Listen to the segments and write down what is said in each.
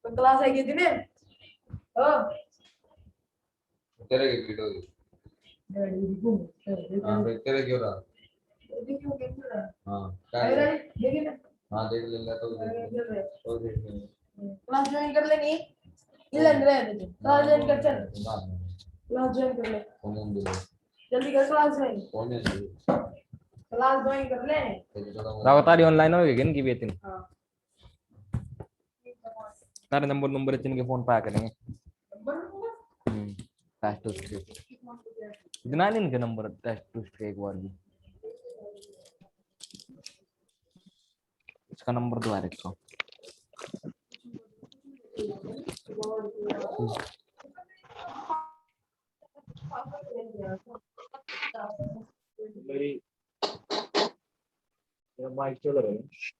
Class है कितने ओ तेरे की वीडियो हां भाई तेरे क्यों रहा क्यों कैसे हां अरे देखिए ना हां देख लेंगे तो देख लेंगे क्लास ज्वाइन कर लेनी इलन रहे क्लास ज्वाइन कर चल क्लास ज्वाइन कर ले जल्दी कर क्लास ज्वाइन क्लास ज्वाइन कर ले रावतारी ऑनलाइन हो गई इनकी भी तीन हां तारे नंबर तीन के फोन पे आ करेंगे टेस्ट टू दिना नहीं इनके नंबर टेस्ट टू एक बार भी इसका नंबर दो है इसको मेरी माइक चल रहा है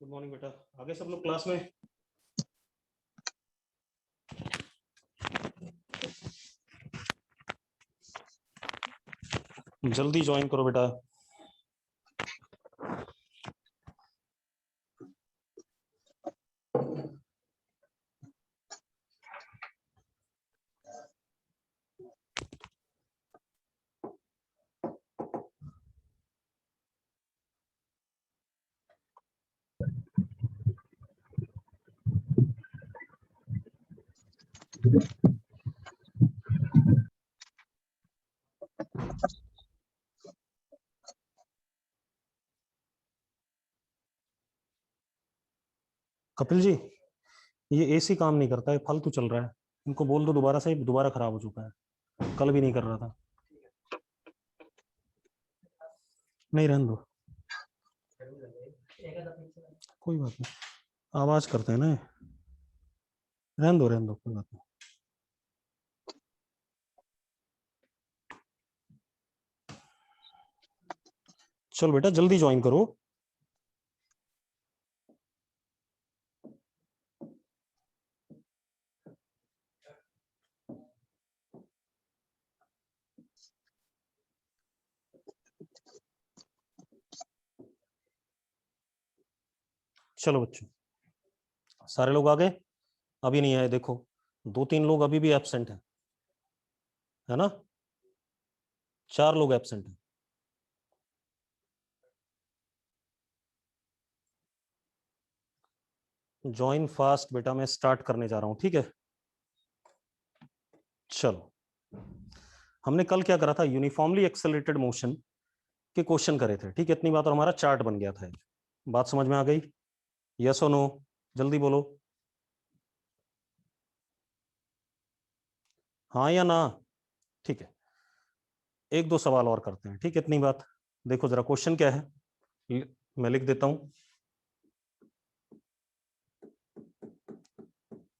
गुड मॉर्निंग बेटा आगे सब लोग क्लास में जल्दी ज्वाइन करो बेटा कपिल जी ये एसी काम नहीं करता है फालतू चल रहा है इनको बोल दो दोबारा से दोबारा खराब हो चुका है कल भी नहीं कर रहा था नहीं रहने दो कोई बात नहीं आवाज करते हैं ना रहने दो कोई बात नहीं चलो बेटा जल्दी ज्वाइन करो चलो बच्चों सारे लोग आ गए अभी नहीं आए देखो 2-3 लोग अभी भी एब्सेंट है ना 4 लोग एब्सेंट हैं ज्वाइन फास्ट बेटा मैं स्टार्ट करने जा रहा हूं ठीक है चलो हमने कल क्या करा था यूनिफॉर्मली एक्सेलरेटेड मोशन के क्वेश्चन करे थे ठीक है इतनी बात और हमारा चार्ट बन गया था बात समझ में आ गई यस और नो जल्दी बोलो, हाँ या ना। ठीक है, एक दो सवाल और करते हैं, ठीक है, इतनी बात। देखो जरा क्वेश्चन क्या है, मैं लिख देता हूं।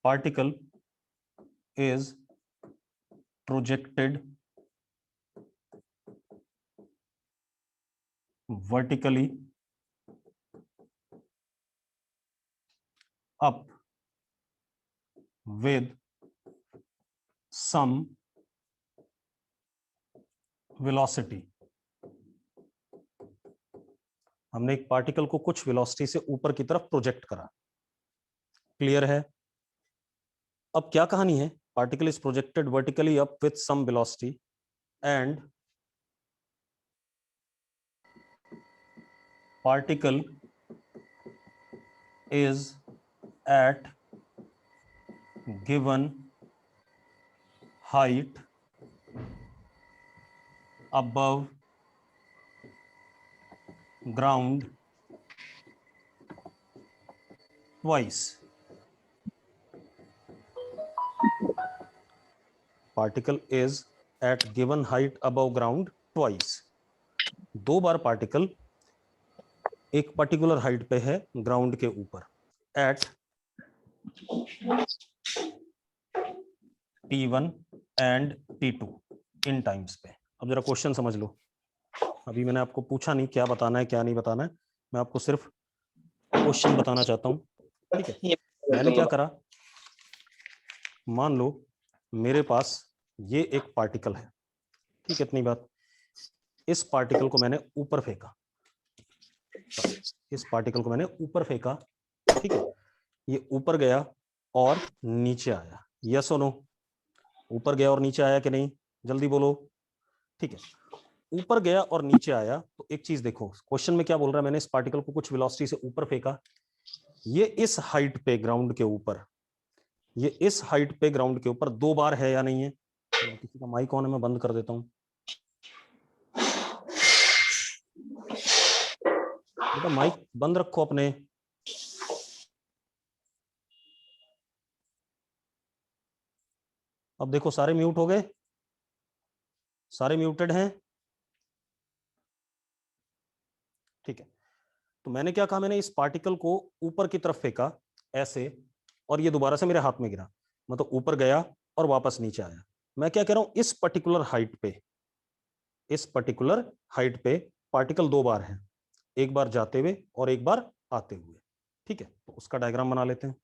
Particle is projected vertically up with some velocity। हमने एक पार्टिकल को कुछ वेलोसिटी से ऊपर की तरफ प्रोजेक्ट करा। क्लियर है? अब क्या कहानी है, particle is projected vertically up with some velocity and particle is at given height above ground twice। Particle is at given height above ground twice। दो बार पार्टिकल एक पर्टिकुलर हाइट पे है ग्राउंड के ऊपर, eight T1 and T2 in times पे। अब जरा question समझ लो, अभी मैंने आपको पूछा नहीं क्या बताना है क्या नहीं बताना है, मैं आपको सिर्फ क्वेश्चन बताना चाहता हूं, ठीक है। मैंने क्या करा, मान लो मेरे पास ये एक पार्टिकल है, ठीक है, इतनी बात। इस पार्टिकल को मैंने ऊपर फेंका, इस पार्टिकल को मैंने ऊपर फेंका, ठीक है। ये ऊपर गया और नीचे आया, यस और नो? ऊपर गया और नीचे आया कि नहीं, जल्दी बोलो। ठीक है, ऊपर गया और नीचे आया। तो एक चीज देखो, क्वेश्चन में क्या बोल रहा है, मैंने इस पार्टिकल को कुछ वेलोसिटी से ऊपर फेंका, ये इस हाइट पे ग्राउंड के ऊपर, ये इस हाइट पे ग्राउंड के ऊपर दो बार है या नहीं है? किसी का माइक ऑन है, मैं बंद कर देता हूं। बेटा माइक बंद रखो अपने। अब देखो सारे म्यूट हो गए, सारे म्यूटेड हैं, ठीक है। तो मैंने क्या कहा, मैंने इस पार्टिकल को ऊपर की तरफ फेंका ऐसे, और ये दोबारा से मेरे हाथ में गिरा, मतलब ऊपर गया और वापस नीचे आया। मैं क्या कह रहा हूं, इस पर्टिकुलर हाइट पे, इस पर्टिकुलर हाइट पे पार्टिकल दो बार है, एक बार जाते हुए और एक बार आते हुए, ठीक है। तो उसका डायग्राम बना लेते हैं।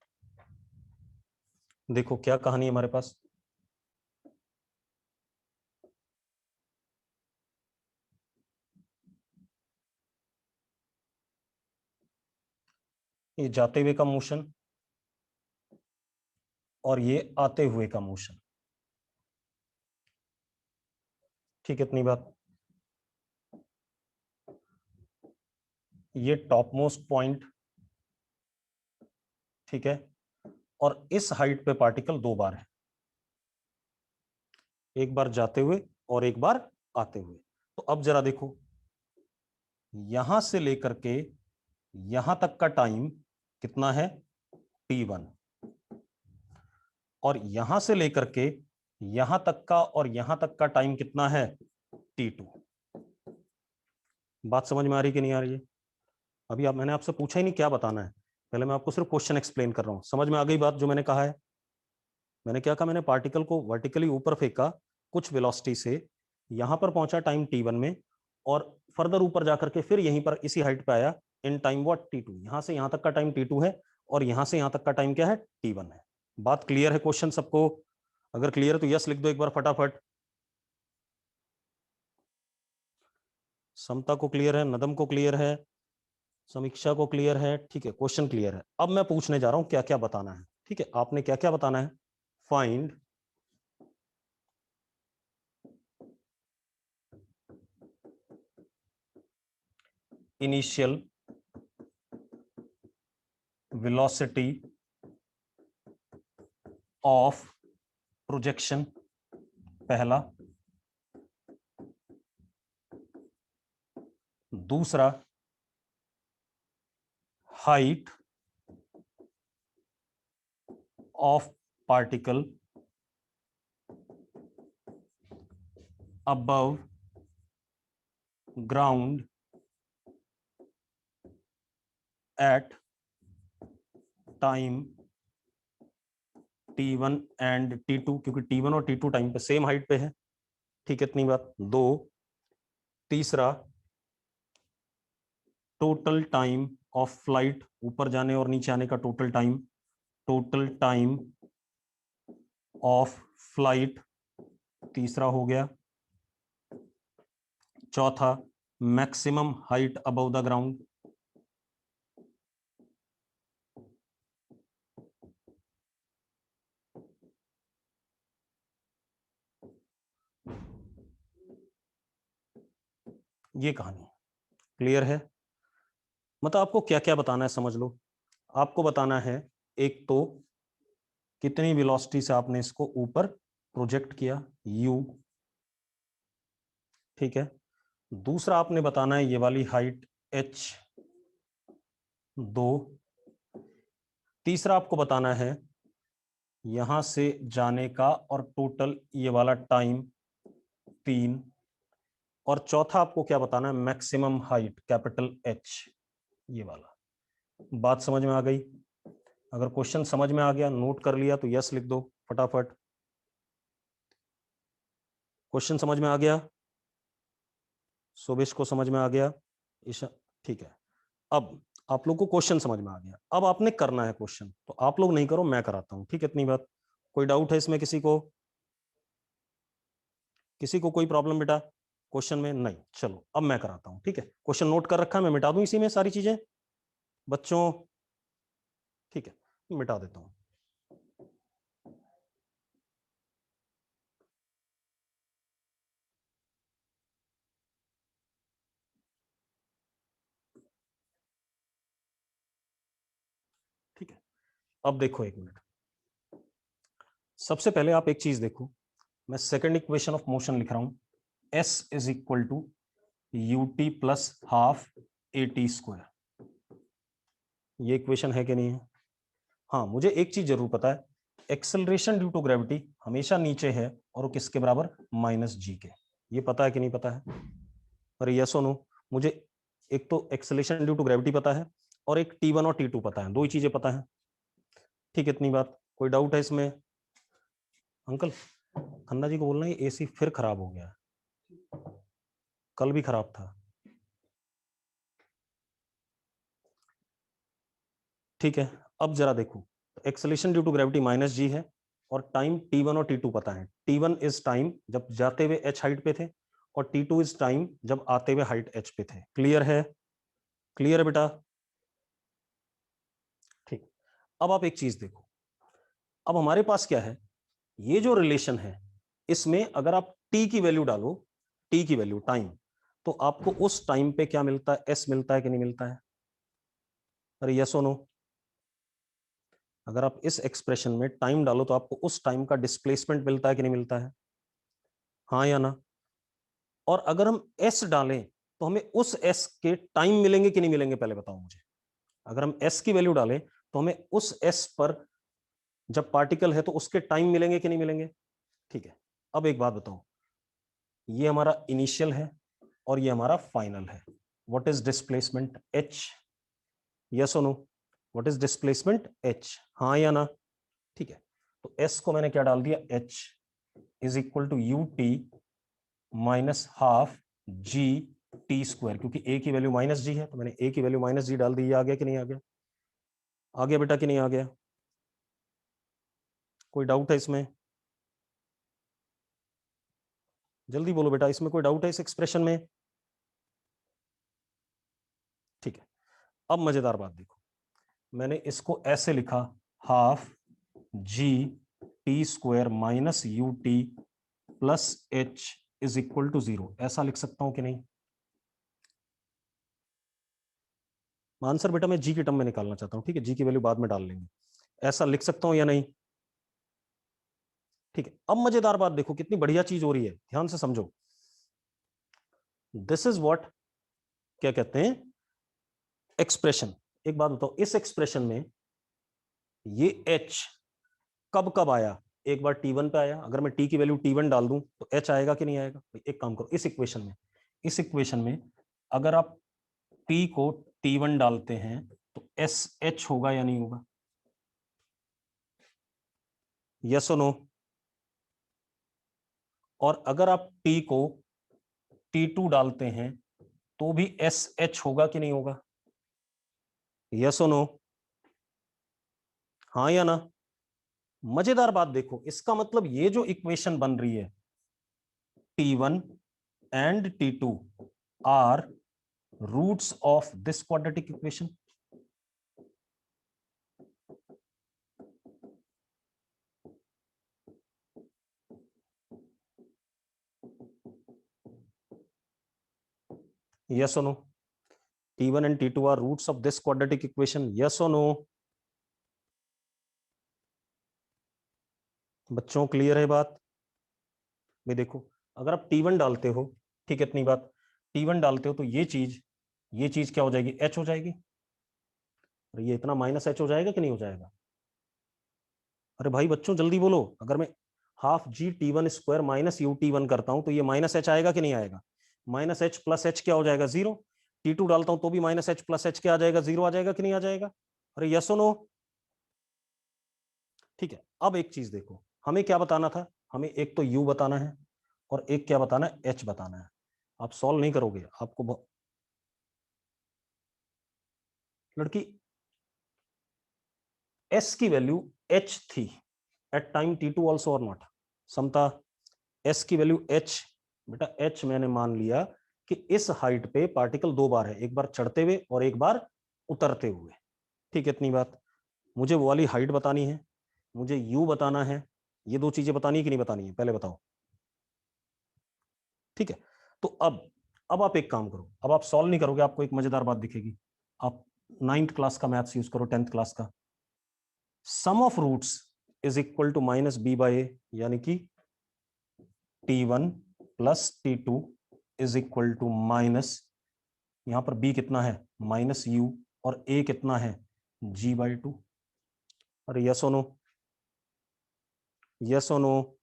देखो क्या कहानी है हमारे पास, ये जाते हुए का मोशन और ये आते हुए का मोशन, ठीक है, इतनी बात। ये टॉप मोस्ट पॉइंट, ठीक है, और इस हाइट पे पार्टिकल दो बार है, एक बार जाते हुए और एक बार आते हुए। तो अब जरा देखो, यहां से लेकर के यहां तक का टाइम कितना है, T1, और यहां से लेकर के यहां तक का और यहां तक का टाइम कितना है, T2। बात समझ में आ रही कि नहीं आ रही है? अभी आप, मैंने आपसे पूछा ही नहीं क्या बताना है, पहले मैं आपको सिर्फ क्वेश्चन एक्सप्लेन कर रहा हूं। समझ में आ गई बात जो मैंने कहा है? मैंने क्या कहा, मैंने पार्टिकल को वर्टिकली ऊपर फेंका कुछ वेलोसिटी से, यहां पर पहुंचा टाइम T1 में, और फर्दर ऊपर जाकर के फिर यहीं पर इसी हाइट पे आया इन टाइम व्हाट, T2। यहां से यहां तक का टाइम T2 है और यहां से यहां तक का टाइम क्या है, T1 है। बात क्लियर है? क्वेश्चन सबको अगर क्लियर है तो यस लिख दो एक बार फटाफट। समता को क्लियर है, नदम को क्लियर है, समीक्षा को क्लियर है, ठीक है, क्वेश्चन क्लियर है। अब मैं पूछने जा रहा हूं क्या क्या बताना है, ठीक है। आपने क्या क्या बताना है, find initial velocity of projection, पहला। दूसरा, height of particle above ground at time T1 and T2, क्योंकि T1 और T2 टाइम पे सेम हाइट पे है, ठीक है, इतनी बात। दो, तीसरा टोटल टाइम ऑफ फ्लाइट, ऊपर जाने और नीचे आने का total time, total time of flight तीसरा हो गया। चौथा maximum height above the ground, ये कहानी क्लियर है। मतलब आपको क्या क्या बताना है समझ लो। आपको बताना है एक तो कितनी वेलोसिटी से आपने इसको ऊपर प्रोजेक्ट किया u, ठीक है। दूसरा आपने बताना है ये वाली हाइट h, दो। तीसरा आपको बताना है यहां से जाने का और टोटल ये वाला टाइम, तीन। और चौथा आपको क्या बताना है, मैक्सिमम हाइट कैपिटल H, ये वाला। बात समझ में आ गई? अगर क्वेश्चन समझ में आ गया, नोट कर लिया तो यस लिख दो फटाफट। क्वेश्चन समझ में आ गया? शोभिश को समझ में आ गया? ईशा, ठीक है। अब आप लोग को क्वेश्चन समझ में आ गया, अब आपने करना है क्वेश्चन, तो आप लोग नहीं करो, मैं कराता हूं, ठीक है, इतनी बात। कोई डाउट है इसमें किसी को? किसी को कोई प्रॉब्लम बेटा क्वेश्चन में? नहीं, चलो अब मैं कराता हूं, ठीक है। क्वेश्चन नोट कर रखा है, मैं मिटा दूं इसी में सारी चीजें बच्चों, ठीक है, मिटा देता हूं। ठीक है, अब देखो एक मिनट। सबसे पहले आप एक चीज देखो, मैं सेकंड इक्वेशन ऑफ मोशन लिख रहा हूं, s is equal to ut plus half at square. ये इक्वेशन है कि नहीं है? हाँ, मुझे एक चीज जरूर पता है, एक्सेलरेशन ड्यू टू ग्रेविटी हमेशा नीचे है और वो किसके बराबर, माइनस जी के। ये पता है कि नहीं पता है? अरे यस और नो? मुझे एक तो एक्सेलरेशन ड्यू टू ग्रेविटी पता है और एक T1 और T2 पता है, दो ही चीजें पता है, ठीक है, इतनी बात। कोई डाउट है इसमें? अंकल खन्ना जी को बोलना है एसी फिर खराब हो गया, कल भी खराब था, ठीक है। अब जरा देखो, acceleration due to gravity minus g है और टाइम T1 और T2 पता है। T1 इज टाइम जब जाते हुए h हाइट पे थे और T2 इज टाइम जब आते हुए हाइट h पे थे। क्लियर है? क्लियर है बेटा? ठीक। अब आप एक चीज देखो, अब हमारे पास क्या है, ये जो रिलेशन है इसमें अगर आप t की वैल्यू डालो, t की वैल्यू टाइम, तो आपको उस टाइम पे क्या मिलता है, s मिलता है कि नहीं मिलता है? अरे यस और नो? अगर आप इस एक्सप्रेशन में टाइम डालो तो आपको उस टाइम का डिस्प्लेसमेंट मिलता है कि नहीं मिलता है? हाँ या ना? और अगर हम s डालें तो हमें उस s के टाइम मिलेंगे कि नहीं मिलेंगे, पहले बताओ मुझे। अगर हम s की वैल्यू डालें तो हमें उस s पर जब पार्टिकल है तो उसके टाइम मिलेंगे कि नहीं मिलेंगे? ठीक है। अब एक बात बताओ, ये हमारा इनिशियल है और ये हमारा फाइनल है। What is displacement h? Yes और no? What is displacement h? हाँ या ना? ठीक है, तो s को मैंने क्या डाल दिया, h is equal to u t minus half g t square, क्योंकि a की वैल्यू माइनस जी है तो मैंने a की वैल्यू माइनस जी डाल दी। ये आ गया कि नहीं आ गया? आ गया बेटा कि नहीं आ गया? कोई डाउट है इसमें? जल्दी बोलो बेटा, इसमें कोई डाउट है इस एक्सप्रेशन में? ठीक है। अब मजेदार बात देखो, मैंने इसको ऐसे लिखा, half g t square minus u t plus h is equal to 0। ऐसा लिख सकता हूं कि नहीं? आंसर बेटा मैं जी की टर्म में निकालना चाहता हूं, ठीक है, जी की वैल्यू बाद में डाल लेंगे। ऐसा लिख सकता हूं या नहीं? ठीक है। अब मजेदार बात देखो, कितनी बढ़िया चीज हो रही है, ध्यान से समझो। दिस इज व्हाट, क्या कहते हैं, एक्सप्रेशन। एक बात बताओ, इस एक्सप्रेशन में ये h कब कब आया, एक बार T1 पे आया, अगर मैं T की वैल्यू T1 डाल दूं तो H आएगा कि नहीं आएगा? एक काम करो, इस इक्वेशन में अगर आप T को T1 डालते हैं तो SH होगा या नहीं होगा? यस और नो? और अगर आप T को T2 डालते हैं तो भी SH होगा कि नहीं होगा? यस और नो? हाँ या ना? मजेदार बात देखो, इसका मतलब ये जो इक्वेशन बन रही है T1 and T2 are roots of this quadratic equation. Yes or no? T1 and T2 are roots of this quadratic equation. Yes or no? बच्चों क्लियर है बात? भाई देखो, अगर आप T1 डालते हो, ठीक है, इतनी बात, T1 डालते हो तो ये चीज क्या हो जाएगी? H हो जाएगी। और ये इतना माइनस H हो जाएगा कि नहीं हो जाएगा? अरे भाई बच्चों जल्दी बोलो, अगर मैं half g T1 square minus u T1 करता हूं तो ये माइनस H आएगा कि नहीं आएगा? माइनस H प्लस H क्या हो जाएगा? 0। T2 डालता हूं तो भी माइनस H प्लस H क्या आ जाएगा? 0 आ जाएगा कि नहीं आ जाएगा? अरे यस और नो? ठीक है, अब एक चीज देखो, हमें क्या बताना था? हमें एक तो U बताना है और एक क्या बताना है? H बताना है। आप सॉल्व नहीं करोगे, आपको लड़की S की वैल्यू H थी एट टाइम T2 ऑल्सो और नॉट? समता S की वैल्यू H, बेटा H मैंने मान लिया कि इस हाइट पे पार्टिकल दो बार है, एक बार चढ़ते हुए और एक बार उतरते हुए। ठीक है, इतनी बात। मुझे वो वाली हाइट बतानी है, मुझे U बताना है, ये दो चीजें बतानी है कि नहीं बतानी है, पहले बताओ। ठीक है, तो अब आप एक काम करो, अब आप सॉल्व नहीं करोगे, आपको एक मजेदार बात दिखेगी। आप 9th क्लास का मैथ्स यूज करो, 10th क्लास का। Sum of roots is equal to minus b by a, यानी कि T1 plus T2 is equal to minus, यहां पर B कितना है? माइनस U, और A कितना है? G/2। अरे यस और नो? यस और नो?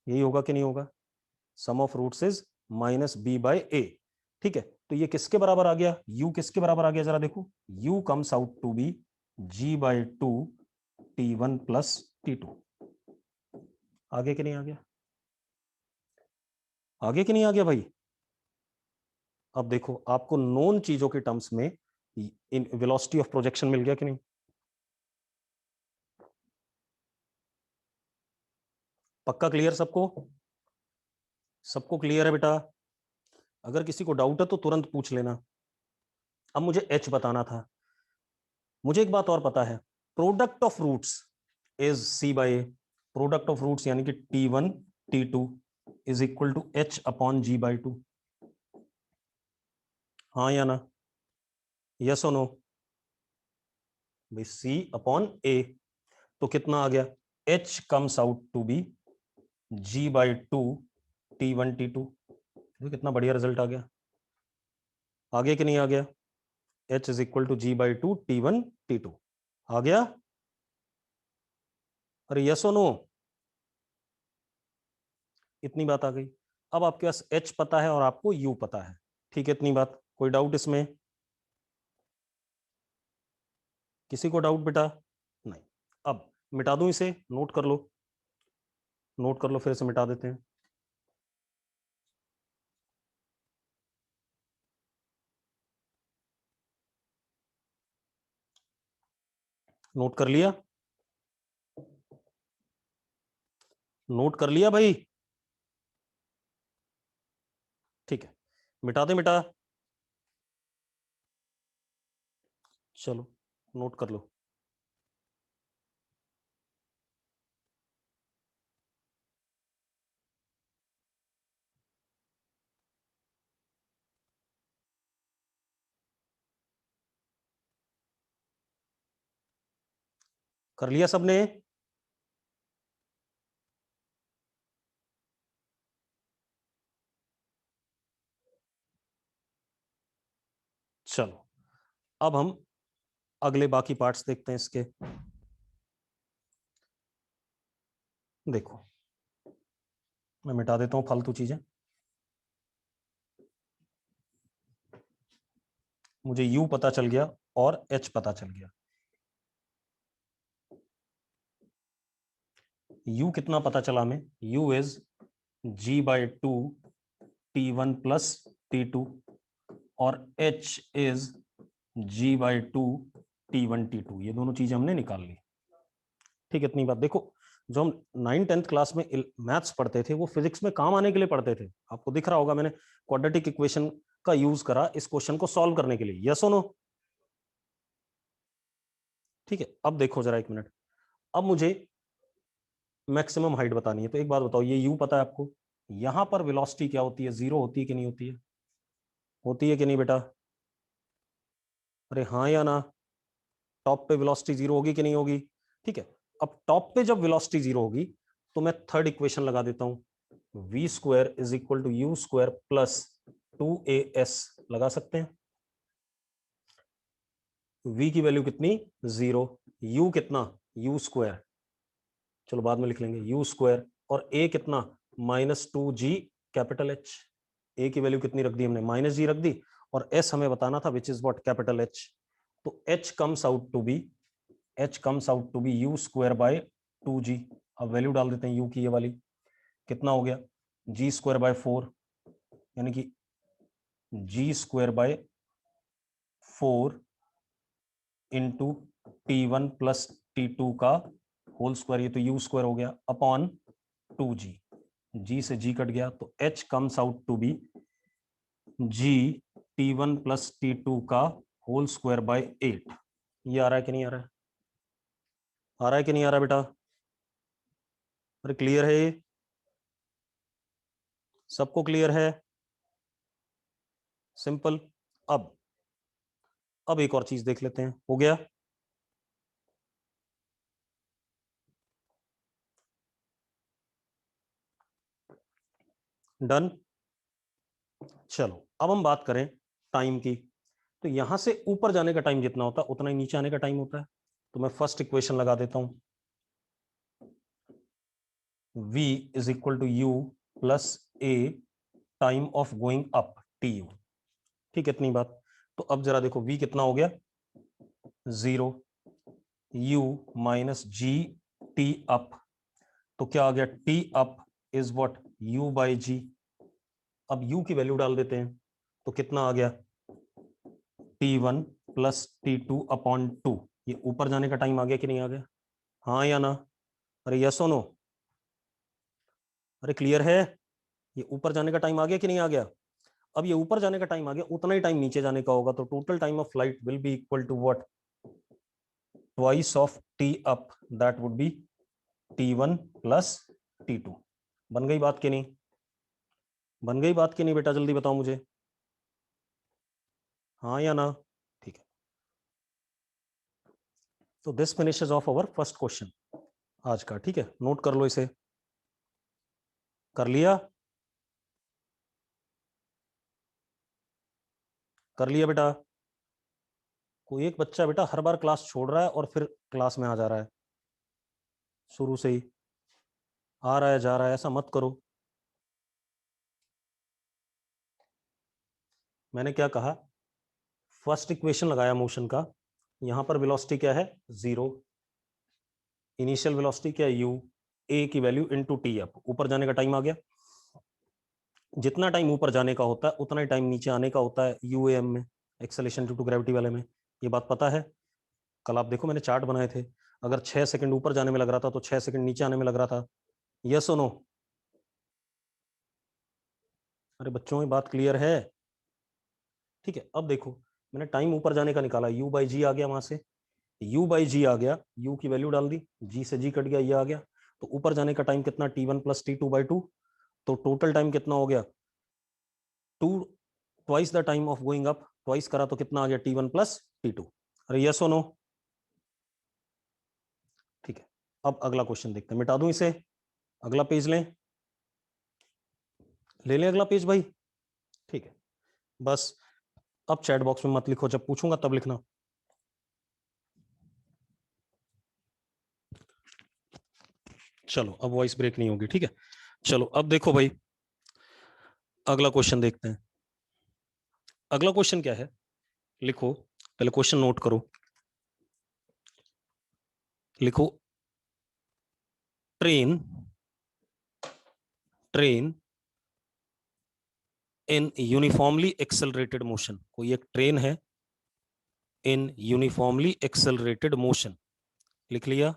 यही होगा कि नहीं होगा? Sum of roots is minus b by a. ठीक है, तो ये किसके बराबर आ गया? U किसके बराबर आ गया जरा देखो, U comes out to be G/2 T1 plus T2। आगे कि नहीं आ गया? आगे कि नहीं आ गया भाई? अब देखो, आपको नोन चीजों के टर्म्स में इन वेलोसिटी ऑफ प्रोजेक्शन मिल गया कि नहीं? पक्का क्लियर सबको? सबको क्लियर है बेटा? अगर किसी को डाउट है तो तुरंत पूछ लेना। अब मुझे H बताना था। मुझे एक बात और पता है, product of roots is C/A। Product of roots यानी कि T1 T2 is equal to H upon G/2। हाँ या ना? यस और नो? भाई C अपॉन A, तो कितना आ गया? H comes out to be G/2 T1 T2। कितना बढ़िया रिजल्ट आ गया। आगे कि नहीं आ गया? H is equal to G/2 T1 T2। आ गया? अरे यस और नो? इतनी बात आ गई। अब आपके पास H पता है और आपको U पता है। ठीक है, इतनी बात। कोई डाउट इसमें? किसी को डाउट बेटा? नहीं। अब मिटा दूं इसे, नोट कर लो, नोट कर लो, फिर से मिटा देते हैं। नोट कर लिया? नोट कर लिया भाई? ठीक है, मिटा दे मिटा। चलो नोट कर लो। कर लिया सबने? चलो अब हम अगले बाकी पार्ट्स देखते हैं इसके। देखो मैं मिटा देता हूं फालतू चीजें। मुझे u पता चल गया और h पता चल गया। u कितना पता चला हमें? u is g/2 t1 plus t2 और h is g/2 t1 t2। ये दोनों चीजें हमने निकाल ली। ठीक है, इतनी बात। देखो जो हम 9th-10th क्लास में मैथ्स पढ़ते थे वो फिजिक्स में काम आने के लिए पढ़ते थे। आपको दिख रहा होगा मैंने क्वाड्रेटिक इक्वेशन का यूज करा इस क्वेश्चन को सॉल्व करने के लिए। यस और नो? ठीक है, अब देखो जरा एक मिनट। अब मुझे मैक्सिमम हाइट बतानी है। तो एक बात बताओ, ये u पता है आपको, यहां पर वेलोसिटी क्या होती है? 0 होती है कि नहीं होती है? होती है कि नहीं बेटा? अरे हाँ या ना? टॉप पे वेलोसिटी 0 होगी कि नहीं होगी? ठीक है, अब टॉप पे जब वेलोसिटी 0 होगी तो मैं थर्ड इक्वेशन लगा देता हूं, v square is equal to u square plus 2as लगा सकते हैं। v की वैल्यू कितनी? 0। u कितना? u स्क्वायर, चलो बाद में लिख लेंगे, u स्क्वायर, और a कितना? -2g capital H। a की वैल्यू कितनी रख दी हमने? -g रख दी, और s हमें बताना था which is what? Capital H। तो h comes out to be u square by 2g। अब वैल्यू डाल देते हैं u की, ये वाली कितना हो गया? g स्क्वायर बाय 4, यानी कि g square by 4 into t1 plus t2 का होल स्क्वायर, ये तो u स्क्वायर हो गया, अपॉन 2g। g से g कट गया तो h comes out to be g t1 plus t2 का होल स्क्वायर बाय 8। ये आ रहा है कि नहीं आ रहा है? आ रहा है कि नहीं आ रहा बेटा? अरे क्लियर है ये? सबको क्लियर है? सिंपल। अब एक और चीज देख लेते हैं। हो गया? डन। चलो अब हम बात करें टाइम की। तो यहां से ऊपर जाने का टाइम जितना होता है उतना ही नीचे आने का टाइम होता है। तो मैं फर्स्ट इक्वेशन लगा देता हूं, v is equal to u plus a time of going up tu। ठीक है, इतनी बात। तो अब जरा देखो v कितना हो गया? 0, u minus g t up, तो क्या आ गया? T up is what? u by g. अब u की वैल्यू डाल देते हैं, तो कितना आ गया? t1 plus t2 upon 2। ये ऊपर जाने का टाइम आ गया कि नहीं आ गया? हाँ या ना? अरे यस और नो? अरे क्लियर है? ये ऊपर जाने का टाइम आ गया कि नहीं आ गया? अब ये ऊपर जाने का टाइम आ गया, उतना ही टाइम नीचे जाने का होगा। तो total time of flight will be equal to what? Twice of t up, that would be t1 plus t2। बन गई बात कि नहीं? बन गई बात कि नहीं बेटा? जल्दी बताओ मुझे, हाँ या ना? ठीक है, तो this finishes of our first question आज का। ठीक है, नोट कर लो इसे। कर लिया? कर लिया बेटा? कोई एक बच्चा बेटा हर बार क्लास छोड़ रहा है और फिर क्लास में आ जा रहा है, शुरू से ही आ रहा है जा रहा है, ऐसा मत करो। मैंने क्या कहा? फर्स्ट इक्वेशन लगाया मोशन का, यहां पर वेलोसिटी क्या है? 0। इनिशियल वेलोसिटी क्या है? u। a की वैल्यू इनटू टी अप, ऊपर जाने का टाइम आ गया। जितना टाइम ऊपर जाने का होता है उतना ही टाइम नीचे आने का होता है यूएम में, एक्सेलेरेशन ड्यू टू ग्रेविटी वाले में। ये बात पता है? कल आप देखो मैंने चार्ट बनाए थे, अगर 6 सेकंड ऊपर जाने में लग रहा था तो 6 सेकंड नीचे आने में लग रहा था। यस और नो? अरे बच्चों में बात क्लियर है? ठीक है, अब देखो मैंने टाइम ऊपर जाने का निकाला, u बाई जी आ गया, वहां से u बाई जी आ गया, u की वैल्यू डाल दी, g से g कट गया, ये आ गया। तो ऊपर जाने का टाइम कितना? t1 plus t2 by 2। तो टोटल टाइम कितना हो गया? 2 twice the time of going up, twice करा तो कितना आ गया? t1 plus t2। अरे यस और नो? ठीक है, अब अगला क्वेश्चन देखते हैं। मिटा दूं इसे? अगला पेज लें? ले लें अगला पेज भाई? ठीक है, बस अब चैट बॉक्स में मत लिखो, जब पूछूंगा तब लिखना। चलो अब वॉइस ब्रेक नहीं होगी, ठीक है। चलो अब देखो भाई, अगला क्वेश्चन देखते हैं। अगला क्वेश्चन क्या है, लिखो, पहले क्वेश्चन नोट करो। लिखो, train in uniformly accelerated motion. कोई एक ट्रेन है इन यूनिफॉर्मली एक्सेलरेटेड मोशन, लिख लिया?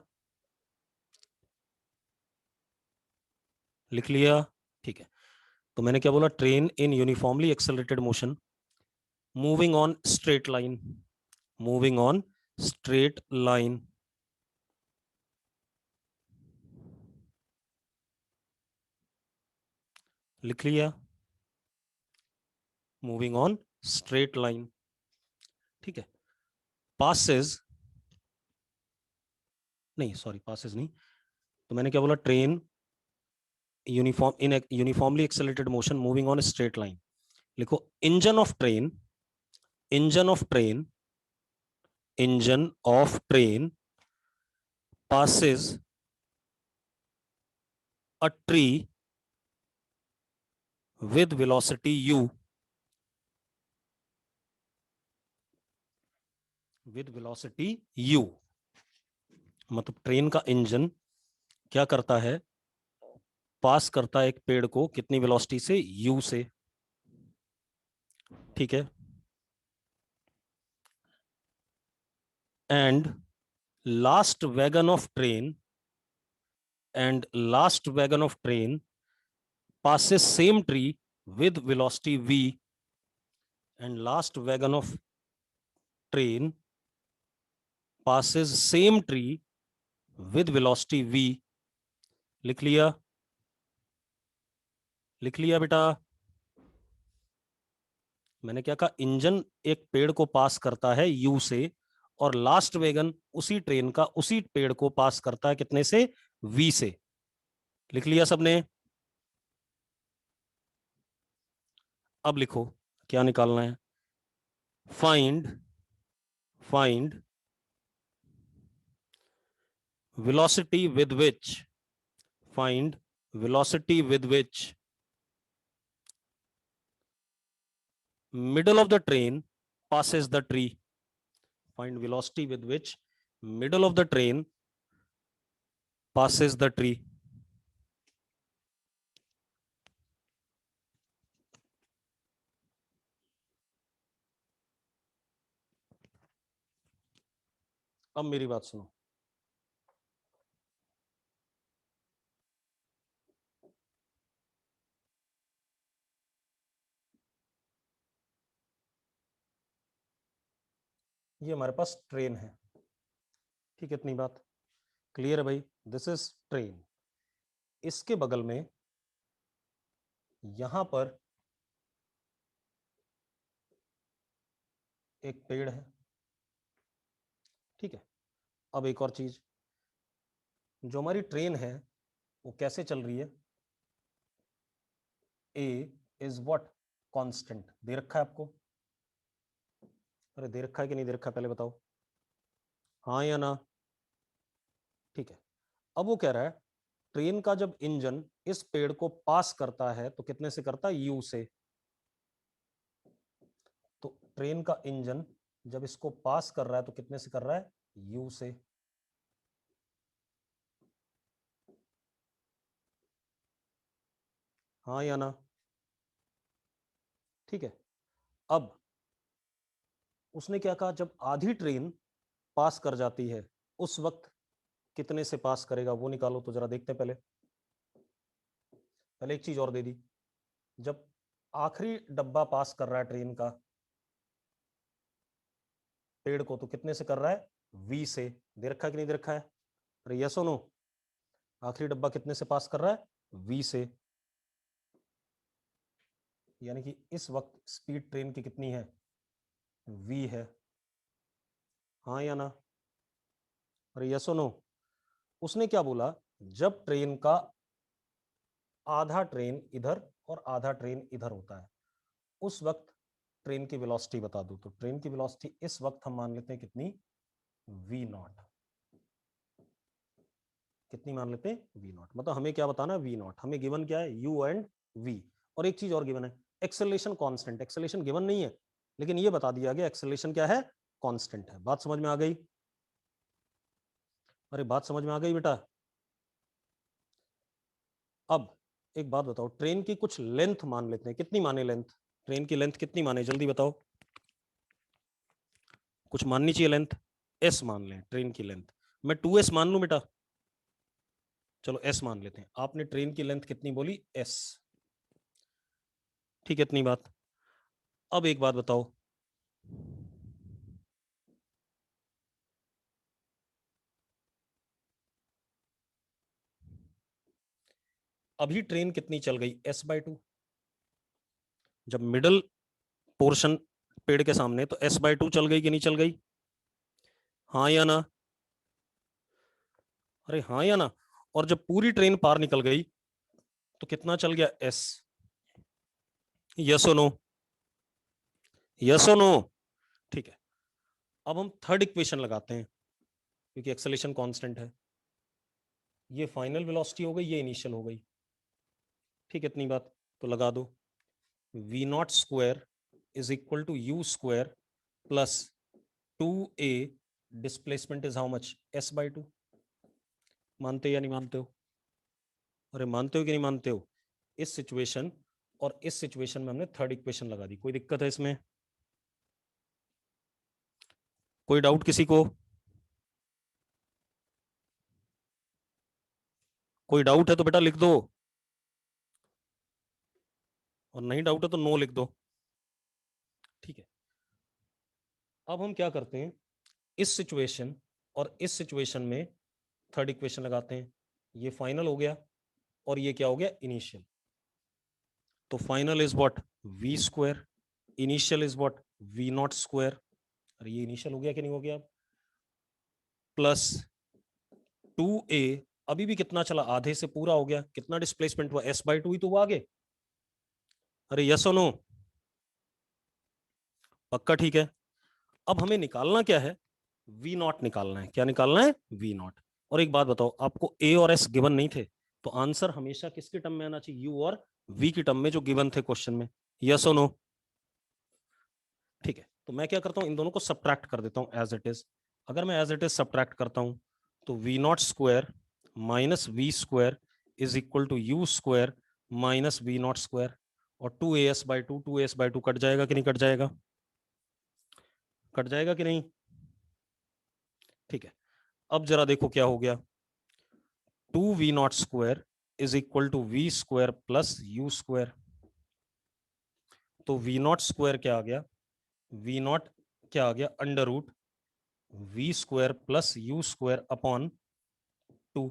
लिख लिया, ठीक है। तो मैंने क्या बोला, train in uniformly accelerated motion moving on straight line, moving on straight line, लिख लिया? मूविंग ऑन स्ट्रेट लाइन, ठीक है। पासेस, नहीं सॉरी, पासेस नहीं, तो मैंने क्या बोला, train uniformly accelerated motion moving on straight line. लिखो, engine of train, engine of train, engine of train passes a tree with velocity u, with velocity u। मतलब ट्रेन का इंजन क्या करता है, पास करता है एक पेड़ को कितनी वेलोसिटी से, u से, ठीक है। And last wagon of train, and last wagon of train passes same tree with velocity v, and last wagon of train passes same tree with velocity v। लिख लिया? लिख लिया बेटा? मैंने क्या कहा, इंजन एक पेड़ को पास करता है u से, और लास्ट वैगन उसी ट्रेन का उसी पेड़ को पास करता है कितने से, v से। लिख लिया सबने? अब लिखो क्या निकालना है, find velocity with which, find velocity with which middle of the train passes the tree, find velocity with which middle of the train passes the tree। अब मेरी बात सुनो, ये हमारे पास ट्रेन है, ठीक है, इतनी बात क्लियर है भाई? This is train. इसके बगल में यहां पर एक पेड़ है, ठीक है। अब एक और चीज, जो हमारी ट्रेन है वो कैसे चल रही है, ए इज व्हाट, कांस्टेंट, दे रखा है आपको? अरे दे रखा है कि नहीं दे रखा है, पहले बताओ, हाँ या ना? ठीक है। अब वो कह रहा है, ट्रेन का जब इंजन इस पेड़ को पास करता है तो कितने से करता है, यू से। तो ट्रेन का इंजन जब इसको पास कर रहा है तो कितने से कर रहा है, यू से। हाँ या ना? ठीक है। अब उसने क्या कहा, जब आधी ट्रेन पास कर जाती है उस वक्त कितने से पास करेगा, वो निकालो तो जरा देखते हैं। पहले पहले एक चीज और दे दी, जब आखिरी डब्बा पास कर रहा है ट्रेन का पेड़ को तो कितने से कर रहा है, वी से। दे रखा है कि नहीं दे रखा है? अरे यस और नो, आखिरी डब्बा कितने से पास कर रहा है, वी से। यानी कि इस वक्त स्पीड ट्रेन की कितनी है, वी है। हाँ या ना? अरे यस और नो? उसने क्या बोला, जब ट्रेन का आधा ट्रेन इधर और आधा ट्रेन इधर होता है उस वक्त ट्रेन की वेलोसिटी बता दो। तो ट्रेन की वेलोसिटी इस वक्त हम मान लेते हैं कितनी, v नॉट। कितनी मान लेते हैं, वी नॉट। मतलब हमें क्या बताना है, वी नॉट। हमें गिवन क्या है, यू एंड वी। और एक चीज और गिवन है, एक्सेलरेशन कांस्टेंट। एक्सेलरेशन गिवन नहीं है, लेकिन ये बता दिया गया एक्सेलरेशन क्या है, कांस्टेंट है। बात समझ में आ गई? अरे बात समझ में आ गई बेटा? अब एक बात बताओ, ट्रेन की कुछ लेंथ मान लेते हैं, कितनी माने लेंथ, ट्रेन की लेंथ कितनी माने, जल्दी बताओ। कुछ माननी चाहिए लेंथ, एस मान लें ट्रेन की लेंथ। मैं 2s मान लूं बेटा, चलो एस मान लेते हैं। आपने ट्रेन की लेंथ कितनी बोली, एस, ठीक है, इतनी बात। अब एक बात बताओ, अभी ट्रेन कितनी चल गई, s/2। जब मिडल पोर्शन पेड़ के सामने, तो s/2 चल गई कि नहीं चल गई, हाँ या ना? अरे हाँ या ना? और जब पूरी ट्रेन पार निकल गई तो कितना चल गया, s। यस और नो, यस और नो, ठीक है। अब हम थर्ड इक्वेशन लगाते हैं, क्योंकि एक्सेलरेशन कांस्टेंट है। ये फाइनल वेलोसिटी हो गई, ये इनिशियल हो गई, ठीक है, इतनी बात। तो लगा दो, v not square is equal to u square plus 2a, displacement is how much, s/2। मानते हो या नहीं मानते हो? अरे मानते हो कि नहीं मानते हो? इस सिचुएशन और इस सिचुएशन में हमने थर्ड इक्वेशन लगा दी। कोई दिक्कत है इसमें? कोई डाउट किसी को? कोई डाउट है तो बेटा लिख दो, और नहीं डाउट है तो नो लिख दो, ठीक है। अब हम क्या करते हैं, इस सिचुएशन और इस सिचुएशन में थर्ड इक्वेशन लगाते हैं। ये फाइनल हो गया और ये क्या हो गया, इनिशियल। तो final is what, v square, initial is what, v not square. अरे ये इनिशियल हो गया कि नहीं हो गया, प्लस 2a, अभी भी कितना चला, आधे से पूरा हो गया, कितना डिस्प्लेसमेंट हुआ, s/2 ही तो हुआ आगे। अरे यस और नो, पक्का, ठीक है। अब हमें निकालना क्या है, वी नॉट निकालना है। क्या निकालना है, वी नॉट। और एक बात बताओ, आपको ए और एस गिवन नहीं थे, तो आंसर हमेशा किसके टर्म में आना चाहिए, यू और वी की टर्म में, जो गिवन थे क्वेश्चन में। यस और नो, ठीक है। तो मैं क्या करता हूं, इन दोनों को सब्ट्रैक्ट कर देता हूं एज इट इज। अगर मैं एज इट इज सब्ट्रैक्ट करता हूं, तो v not square minus v square is equal to u square minus v not square. और 2as/2, 2as/2 कट जाएगा कि नहीं कट जाएगा, कट जाएगा कि नहीं, ठीक है। अब जरा देखो क्या हो गया, 2v0 square is equal to v square plus u square. तो v0 स्क्वायर क्या आ गया, v0 क्या आ गया, under root v square plus u square upon 2।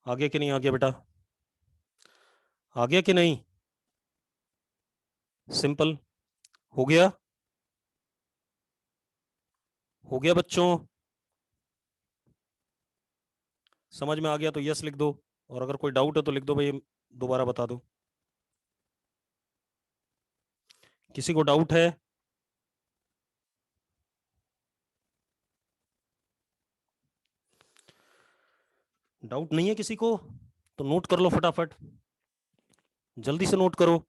आ गया कि नहीं आ गया बेटा, आ गया कि नहीं, सिंपल हो गया, हो गया बच्चों, समझ में आ गया तो यस लिख दो, और अगर कोई डाउट है तो लिख दो भाई, दोबारा बता दो। किसी को डाउट है? डाउट नहीं है किसी को, तो नोट कर लो फटाफट, जल्दी से नोट करो।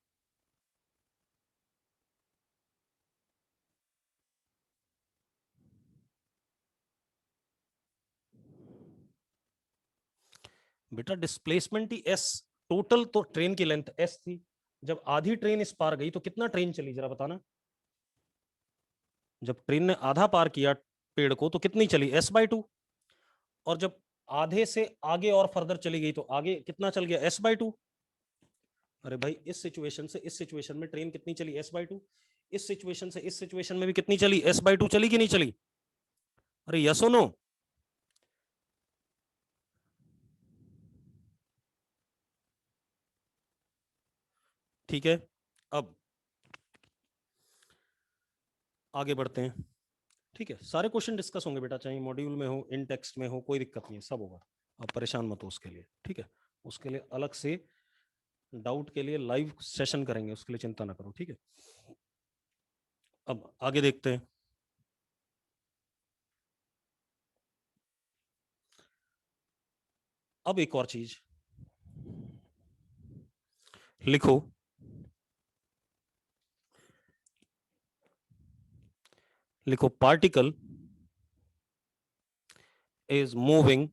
बेटा डिस्प्लेसमेंट ही एस, टोटल तो ट्रेन की लेंथ एस थी, जब आधी ट्रेन इस पार गई तो कितना ट्रेन चली, जरा बताना। जब ट्रेन ने आधा पार किया पेड़ को तो कितनी चली, s/2। और जब आधे से आगे और फर्दर चली गई तो आगे कितना चल गया, s/2। अरे भाई इस सिचुएशन से इस सिचुएशन में ट्रेन कितनी चली, s/2। इस सिचुएशन से इस सिचुएशन में भी कितनी चली, s/2 चली कि नहीं चली? अरे यस और नो, ठीक है। अब आगे बढ़ते हैं, ठीक है। सारे क्वेश्चन डिस्कस होंगे बेटा, चाहे मॉड्यूल में हो, इन टेक्स्ट में हो, कोई दिक्कत नहीं है, सब होगा। आप परेशान मत हो उसके लिए, ठीक है। उसके लिए अलग से डाउट के लिए लाइव सेशन करेंगे, उसके लिए चिंता ना करो, ठीक है। अब आगे देखते हैं। अब एक और चीज लिखो, लिखो particle is moving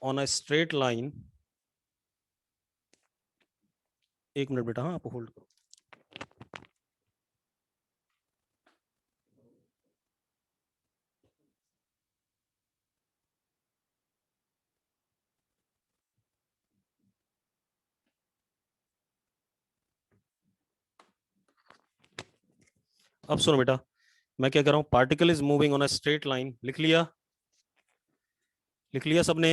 on a straight line. एक मिनट बेटा, हाँ आप होल्ड करो। अब सुनो बेटा, मैं क्या कर रहा हूं, particle is moving on a straight line, लिख लिया, लिख लिया सबने,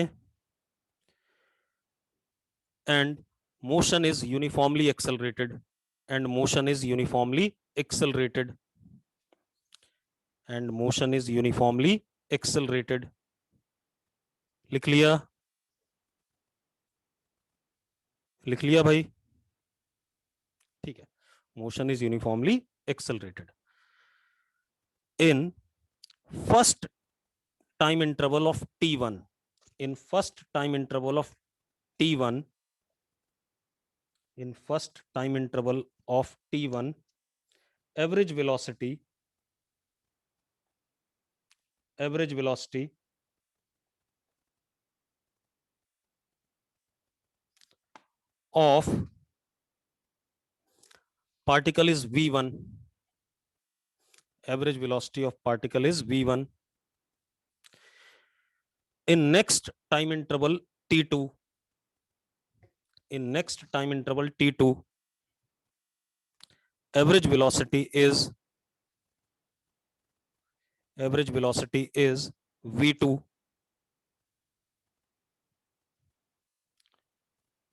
and motion is uniformly accelerated, and motion is uniformly accelerated, and motion is uniformly accelerated, लिख लिया, लिख लिया भाई, ठीक है, motion is uniformly accelerated in first time interval of t1, in first time interval of t1, in first time interval of t1, average velocity of particle is v1, average velocity of particle is v1. In next time interval t2, in next time interval t2, average velocity is v2,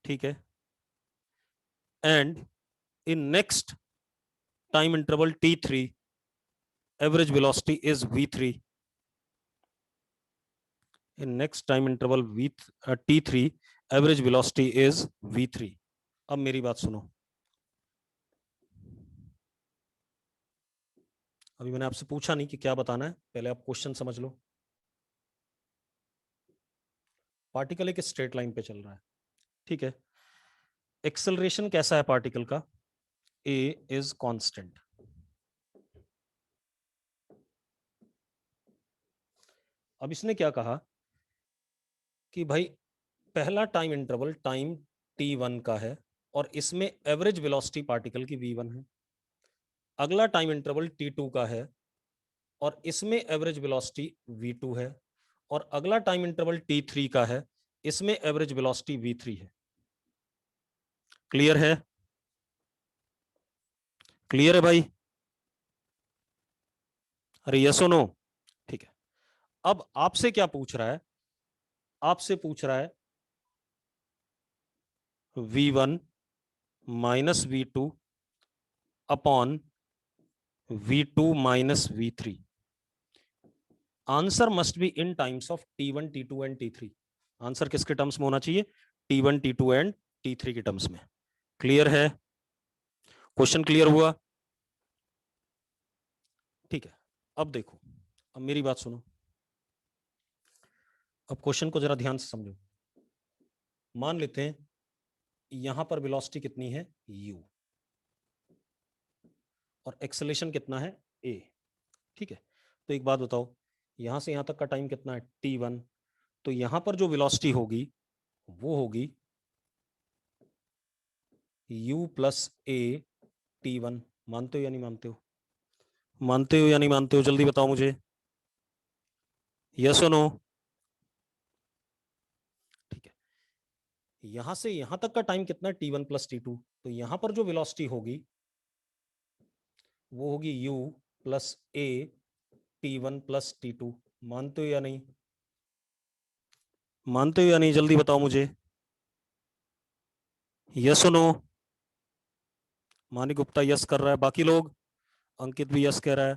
ठीक है, and in next time interval t3, average velocity is v3, in next time interval t3, average velocity is v3. अब मेरी बात सुनो, अभी मैंने आपसे पूछा नहीं कि क्या बताना है, पहले आप क्वेश्चन समझ लो। पार्टिकल एक स्ट्रेट लाइन पे चल रहा है, ठीक है, एक्सेलरेशन कैसा है पार्टिकल का, a इज कांस्टेंट। अब इसने क्या कहा कि भाई पहला टाइम इंटरवल टाइम t1 का है और इसमें एवरेज वेलोसिटी पार्टिकल की v1 है, अगला टाइम इंटरवल t2 का है और इसमें एवरेज वेलोसिटी v2 है, और अगला टाइम इंटरवल t3 का है, इसमें एवरेज वेलोसिटी v3 है। क्लियर है, क्लियर है भाई, अरे यस और नो, ठीक है। अब आपसे क्या पूछ रहा है, आपसे पूछ रहा है v1 minus v2 upon v2 minus v3, answer must be in times of t1 t2 and t3। Answer किसके टर्म्स में होना चाहिए, t1 t2 एंड t3 के टर्म्स में। क्लियर है, क्वेश्चन क्लियर हुआ, ठीक है। अब देखो, अब मेरी बात सुनो, अब क्वेश्चन को जरा ध्यान से समझो। मान लेते हैं यहां पर वेलोसिटी कितनी है u और एक्सेलरेशन कितना है a, ठीक है। तो एक बात बताओ, यहां से यहां तक का टाइम कितना है t1, तो यहां पर जो वेलोसिटी होगी वो होगी u प्लस a t1। मानते हो या नहीं मानते हो, मानते हो या नहीं मानते हो, जल्दी बताओ मुझे, यस और नो, ठीक है। यहां से यहां तक का टाइम कितना है t1 प्लस t2, तो यहां पर जो वेलोसिटी होगी वो होगी u plus a t1 plus t2। मानते हो या नहीं, मानते हो या नहीं, जल्दी बताओ मुझे, यस और नो। मानी गुप्ता यस कर रहा है, बाकी लोग, अंकित भी यस कह रहा है,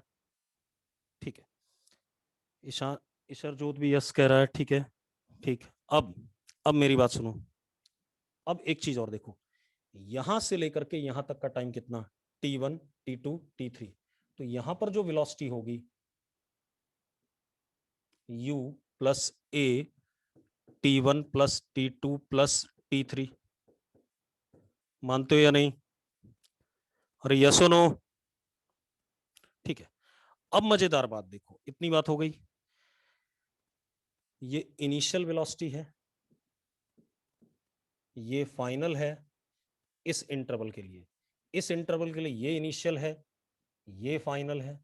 ठीक है, ईशान ईशरजोत भी यस कह रहा है, ठीक है, ठीक। अब मेरी बात सुनो, अब एक चीज और देखो, यहां से लेकर के यहां तक का टाइम कितना, t1 t2 t3, तो यहां पर जो वेलोसिटी होगी u plus a t1 plus t2 plus t3। मानते हो या नहीं? अरे यस और नो? ठीक है, अब मजेदार बात देखो, इतनी बात हो गई। ये इनिशियल वेलोसिटी है, ये फाइनल है इस इंटरवल के लिए। इस इंटरवल के लिए ये इनिशियल है, ये फाइनल है।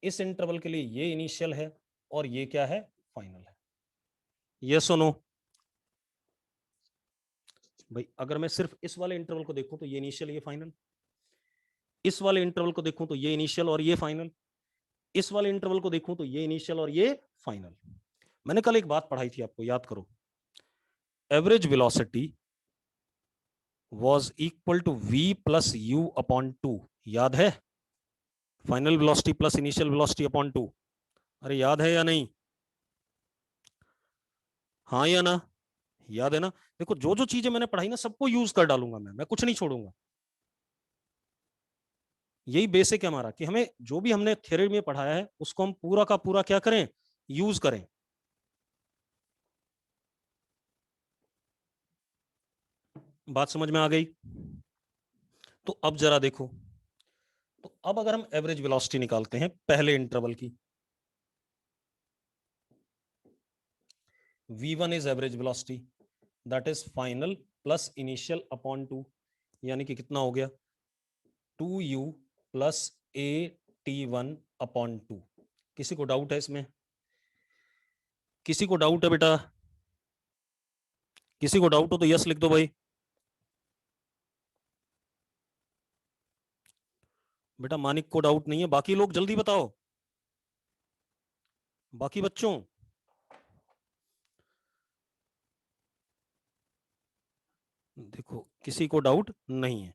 इस इंटरवल के लिए ये इनिशियल है और ये क्या है? फाइनल है। यस और नो? भाई अगर मैं सिर्फ इस वाले इंटरवल को देखूं तो ये इनिशियल, ये फाइनल। इस वाले इंटरवल को देखूं तो ये इनिशियल और ये फाइनल। इस वाले इंटरवल को देखूं तो ये इनिशियल और ये फाइनल। मैंने कल एक बात पढ़ाई थी, आपको याद करो। Average velocity was equal to v plus u upon 2। याद है? Final velocity plus initial velocity upon 2। अरे याद है या नहीं? हाँ या ना? याद है ना? देखो जो जो चीजें मैंने पढ़ाई ना, सबको यूज कर डालूंगा मैं कुछ नहीं छोड़ूंगा। यही बेसिक है हमारा कि हमें जो भी हमने थ्योरी में पढ़ाया है उसको हम पूरा का पूरा क्या करें? यूज करें। बात समझ में आ गई? तो अब जरा देखो, तो अब अगर हम एवरेज वेलोसिटी निकालते हैं पहले इंटरवल की, v1 is average velocity, that is final plus initial upon 2, यानी कि कितना हो गया? 2u plus a t1 upon 2। किसी को डाउट है इसमें? किसी को डाउट है बेटा? किसी को डाउट हो तो यस लिख दो भाई। बेटा मानिक को डाउट नहीं है, बाकी लोग जल्दी बताओ, बाकी बच्चों। देखो किसी को डाउट नहीं है,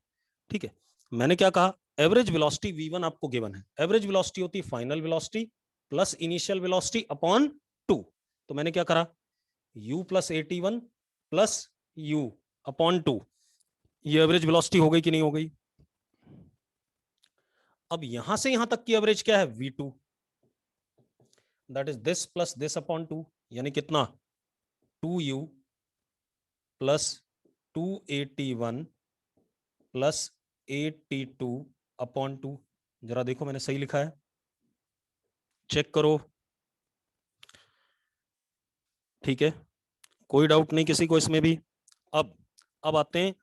ठीक है। मैंने क्या कहा? एवरेज वेलोसिटी v1 आपको गिवन है। एवरेज वेलोसिटी होती है final velocity plus initial velocity upon 2। तो मैंने क्या करा? u plus at1 plus u upon 2। ये एवरेज वेलोसिटी हो गई कि नहीं हो गई? अब यहां से यहां तक की एवरेज क्या है? v2, that is this plus this upon 2, यानी कितना? 2u plus 2at1 plus 82 upon 2। जरा देखो मैंने सही लिखा है, चेक करो। ठीक है, कोई डाउट नहीं किसी को इसमें भी? अब आते हैं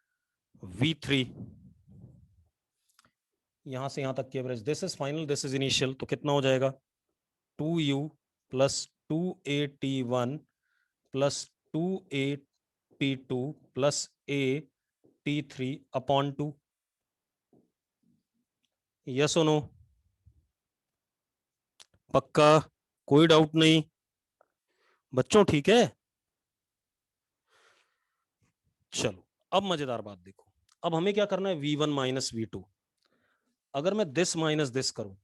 v3, यहां से यहां तक की average. This is final, this is initial, तो कितना हो जाएगा? 2u plus 2at1 plus 2at2 plus at3 upon 2। Yes और नो? पक्का? कोई डाउट नहीं बच्चों? ठीक है, चलो अब मजेदार बात देखो। अब हमें क्या करना है? v1 minus v2। अगर मैं दिस माइनस दिस करूं,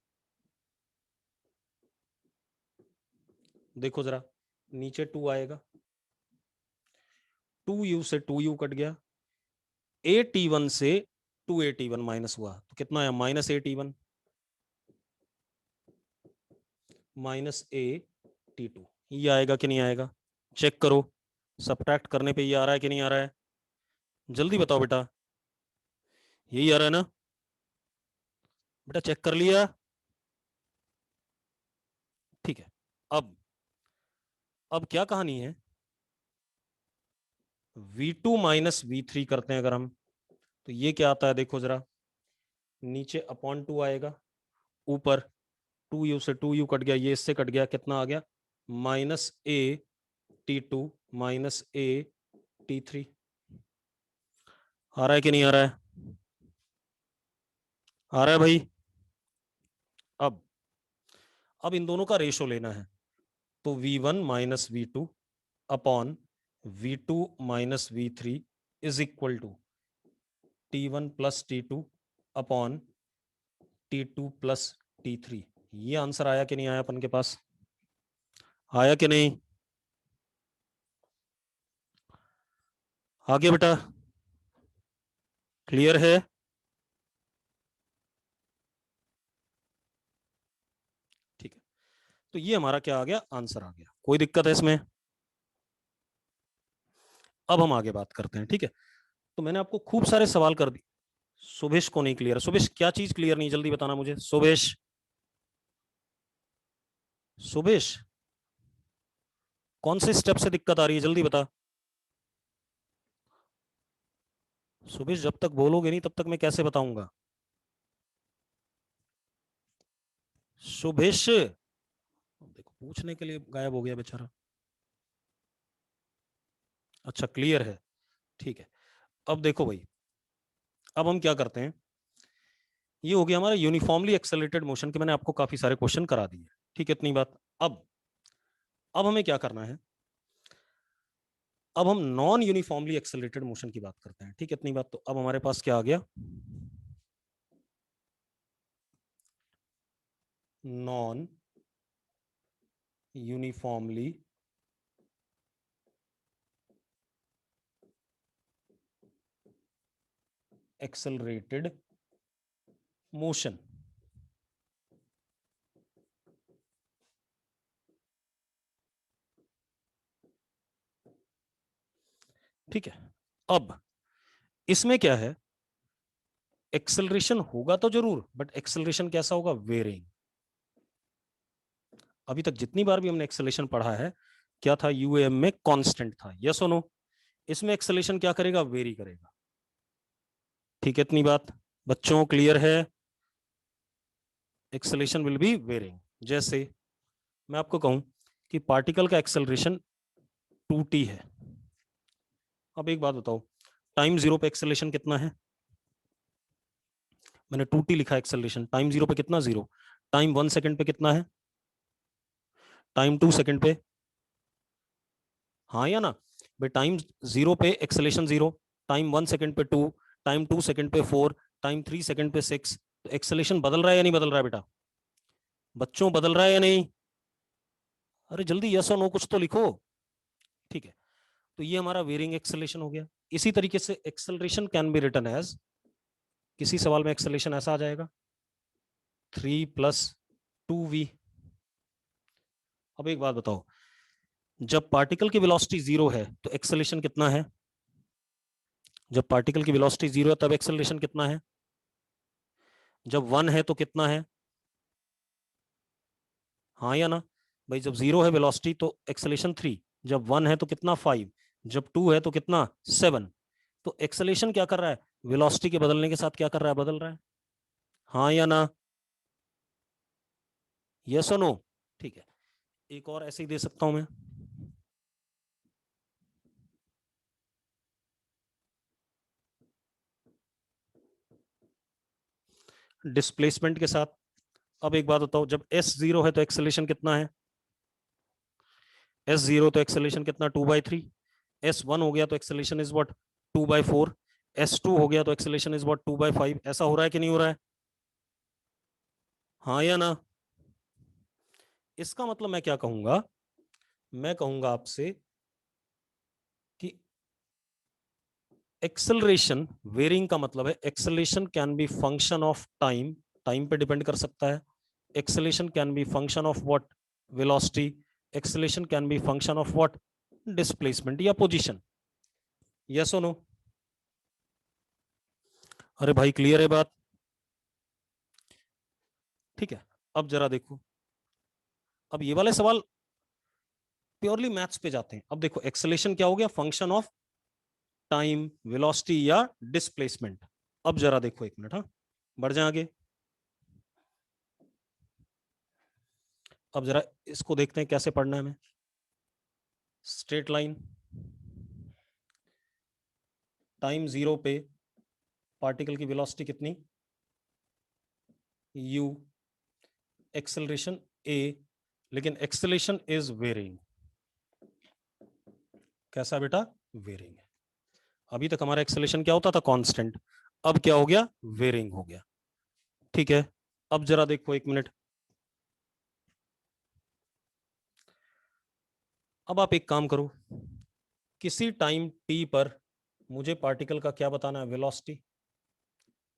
देखो जरा, नीचे 2 आएगा, 2u से 2u कट गया, at1 से 2at1 माइनस हुआ तो कितना आया? Minus at1 minus at2। ये आएगा कि नहीं आएगा? चेक करो, सब्ट्रैक्ट करने पे ये आ रहा है कि नहीं आ रहा है? जल्दी बताओ बेटा, यही आ रहा है ना? बेटा चेक कर लिया? ठीक है, अब क्या कहानी है? v2 माइनस v3 करते हैं अगर हम, तो ये क्या आता है? देखो जरा, नीचे अपॉन 2 आएगा, ऊपर 2u से 2u कट गया, ये इससे कट गया, कितना आ गया? Minus at2 minus at3। आ रहा है कि नहीं आ रहा है? आ रहा है भाई? अब इन दोनों का रेशो लेना है, तो v1 minus v2 upon v2 minus v3 is equal to t1 plus t2 upon t2 plus t3। ये आंसर आया कि नहीं आया अपन के पास? आया कि नहीं? आगे बेटा, क्लियर है? ठीक है, तो ये हमारा क्या आ गया, आंसर आ गया। कोई दिक्कत है इसमें? अब हम आगे बात करते हैं, ठीक है। तो मैंने आपको खूब सारे सवाल कर दिए। सुभेश को नहीं क्लियर है। सुभेश क्या चीज क्लियर नहीं, जल्दी बताना मुझे। सुभेश, सुभेश कौन से स्टेप से दिक्कत आ रही है, जल्दी बता। सुभेश जब तक बोलोगे नहीं तब तक मैं कैसे बताऊंगा। सुभेश देखो पूछने के लिए गायब हो गया बेचारा। अच्छा क्लियर है, ठीक है। अब देखो भाई, अब हम क्या करते हैं, ये हो गया हमारा यूनिफॉर्मली एक्सेलरेटेड मोशन के मैंने आपको काफी सारे क्वेश्चन करा दिए, ठीक है, इतनी बात। अब हमें क्या करना है, अब हम नॉन यूनिफॉर्मली एक्सेलरेटेड मोशन की बात करते हैं, ठीक है, इतनी बात। तो अब हमारे पास क्या आ गया, नॉन यूनिफॉर्मली एक्सेलरेटेड मोशन। ठीक है, अब इसमें क्या है, एक्सेलरेशन होगा तो जरूर, बट एक्सेलरेशन कैसा होगा, वेरिंग। अभी तक जितनी बार भी हमने एक्सेलरेशन पढ़ा है, क्या था, यूएम में कांस्टेंट था, यस और नो। इसमें एक्सेलरेशन क्या करेगा, वेरी करेगा, ठीक है, इतनी बात बच्चों क्लियर है। Acceleration will be varying. जैसे मैं आपको कहूं कि पार्टिकल का एक्सेलरेशन 2t है। अब एक बात बताओ, टाइम जीरो पे एक्सेलरेशन कितना है, मैंने 2t लिखा एक्सेलरेशन, टाइम जीरो पे कितना, जीरो। टाइम 1 सेकंड पे कितना है, टाइम 2 सेकंड पे, हाँ या ना भाई। टाइम जीरो पे एक्सेलरेशन जीरो, टाइम 1 सेकंड पे 2, टाइम 2 सेकंड पे 4, टाइम 3 सेकंड पे 6। तो एक्सेलरेशन बदल रहा है या नहीं बदल रहा है बेटा, बच्चों बदल रहा है या नहीं? अरे जल्दी यस और नो कुछ तो लिखो, ठीक है। तो ये हमारा वेरिंग एक्सेलरेशन हो गया। इसी तरीके से acceleration can be written as, किसी सवाल में एक्सेलरेशन ऐसा आ जाएगा 3 + 2v। अब एक बात बताओ, जब पार्टिकल की वेलोसिटी जीरो है तो एक्सेलरेशन कितना है, जब पार्टिकल की वेलोसिटी जीरो है तब एक्सेलरेशन कितना है, जब 1 है तो कितना है, हाँ या ना भाई। जब जीरो है वेलोसिटी तो एक्सेलरेशन 3, जब 1 है तो कितना 5, जब 2 है तो कितना 7। तो एक्सेलरेशन क्या कर रहा है, वेलोसिटी के बदलने के साथ क्या कर रहा है, बदल रहा है, हाँ या ना, यस और नो। ठीक है, एक और ऐसे ही दे सकता हूं मैं, डिस्प्लेसमेंट के साथ। अब एक बात बताओ, जब s जीरो है तो एक्सेलरेशन कितना है, s जीरो तो एक्सेलरेशन कितना 2/3, s1 हो गया तो एक्सेलरेशन इज व्हाट 2/4, s2 हो गया तो एक्सेलरेशन इज व्हाट 2/5। ऐसा हो रहा है कि नहीं हो रहा है, हाँ या ना। इसका मतलब मैं क्या कहूंगा, मैं कहूंगा आपसे कि एक्सेलरेशन वेरिंग का मतलब है acceleration can B function of time, time पे डिपेंड कर सकता है। Acceleration can B function of what, velocity. Acceleration can B function of what, displacement या पोजीशन, यस और नो। अरे भाई क्लियर है बात, ठीक है। अब जरा देखो, अब ये वाले सवाल प्योरली मैथ्स पे जाते हैं। अब देखो एक्सेलरेशन क्या हो गया, फंक्शन ऑफ टाइम, वेलोसिटी या डिस्प्लेसमेंट। अब जरा देखो एक मिनट, हाँ बढ़ जाए आगे। अब जरा इसको देखते हैं कैसे पढ़ना है हमें। स्ट्रेट लाइन, टाइम जीरो पे पार्टिकल की वेलोसिटी कितनी, u, एक्सेलरेशन a, लेकिन एक्सेलरेशन इज वेरिंग। कैसा बेटा, वेरिंग है। अभी तक हमारा एक्सेलरेशन क्या होता था, कांस्टेंट, अब क्या हो गया, वेरिंग हो गया, ठीक है। अब जरा देखो एक मिनट, अब आप एक काम करो, किसी टाइम t पर मुझे पार्टिकल का क्या बताना है, वेलोसिटी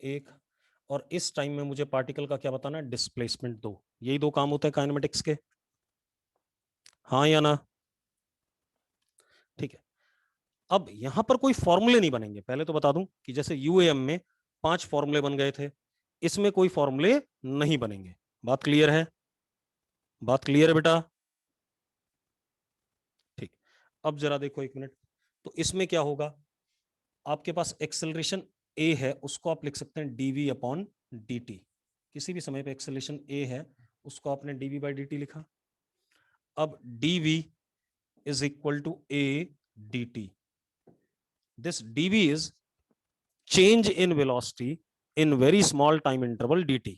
एक, और इस टाइम में मुझे पार्टिकल का क्या बताना है, डिस्प्लेसमेंट दो। यही दो काम होते हैं काइनेमेटिक्स के, हाँ या ना? ठीक है, अब यहां पर कोई फॉर्मूले नहीं बनेंगे। पहले तो बता दूं कि जैसे यूएएम में 5 फॉर्मूले बन गए थे, इसमें कोई फॉर्मूले नहीं बनेंगे। बात क्लियर है? बात क्लियर है बेटा? ठीक, अब जरा देखो एक मिनट। तो इसमें क्या होगा, आपके पास एक्सेलरेशन ए है, उसको आप लिख सकते हैं डीवी अपॉन dt। किसी भी समय पे एक्सेलरेशन ए है, उसको आपने डीवी बाई dt लिखा। अब dv is equal to a dt. This dv is change in velocity in very small time interval dt.